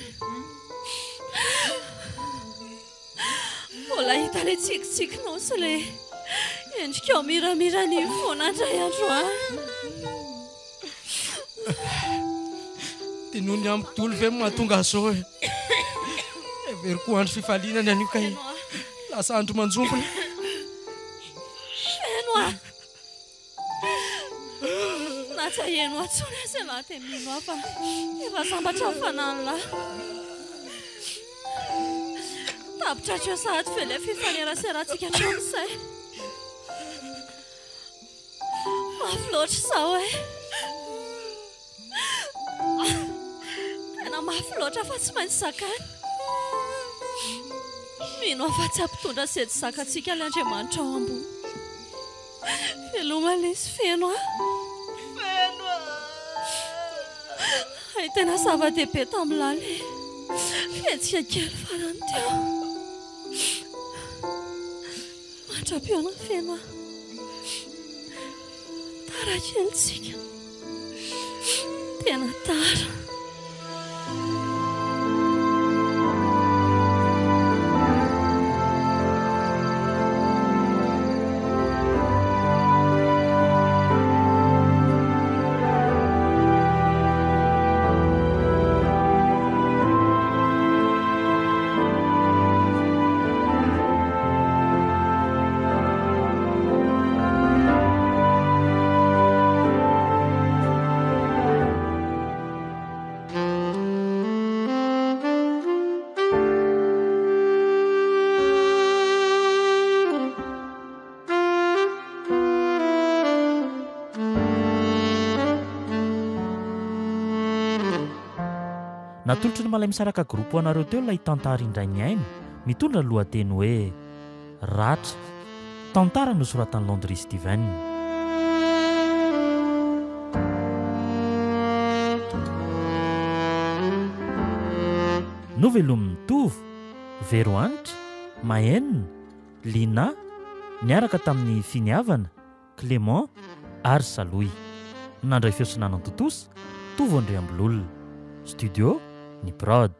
Mbola hita le tsikitsikinao sy le endrikao miramirany foana ndray androany. Dia noho ny ampitolo ve mahatonga azao e. Everiko andro fifalinany anio ka lasa andro manjombona. Feno aho. Natsaheno atsony azy ialahy dia mino aho fa efa sambatra fanany lahy. Tapitra eo sahady ve ilay fifaneraserantsika hatramin'izay. Mafy loatra izao e. Tena mafy loatra fa tsy maintsy zakany. Mino aho fa tsy ampitondra sedy zakantsika ilay Andriamanitra ao ambony. Veloma lesy feno aho. Hay tena zava-dehibe tamin'ilay le fihetsika kely farany teo. Mahatrapiona feno aho. Tara kelitsika. Tena tara. Natolotry ny malay misaraka groupe anareo teo ilay tantara indray ny aina mitondra lohateny hoe Ratra, tantara nosoratan'i Landry Steven. Novelom'ny mitovy, Veroanitra, Mahenina, Lina, niaraka tamin'ny finiavana, Clément ary Saloy. Nandray fiosinana Totosa, Tovo Andriambololona. Studio ny Prod.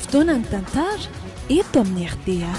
Fotoana ny tantara eto amin'ny RTA.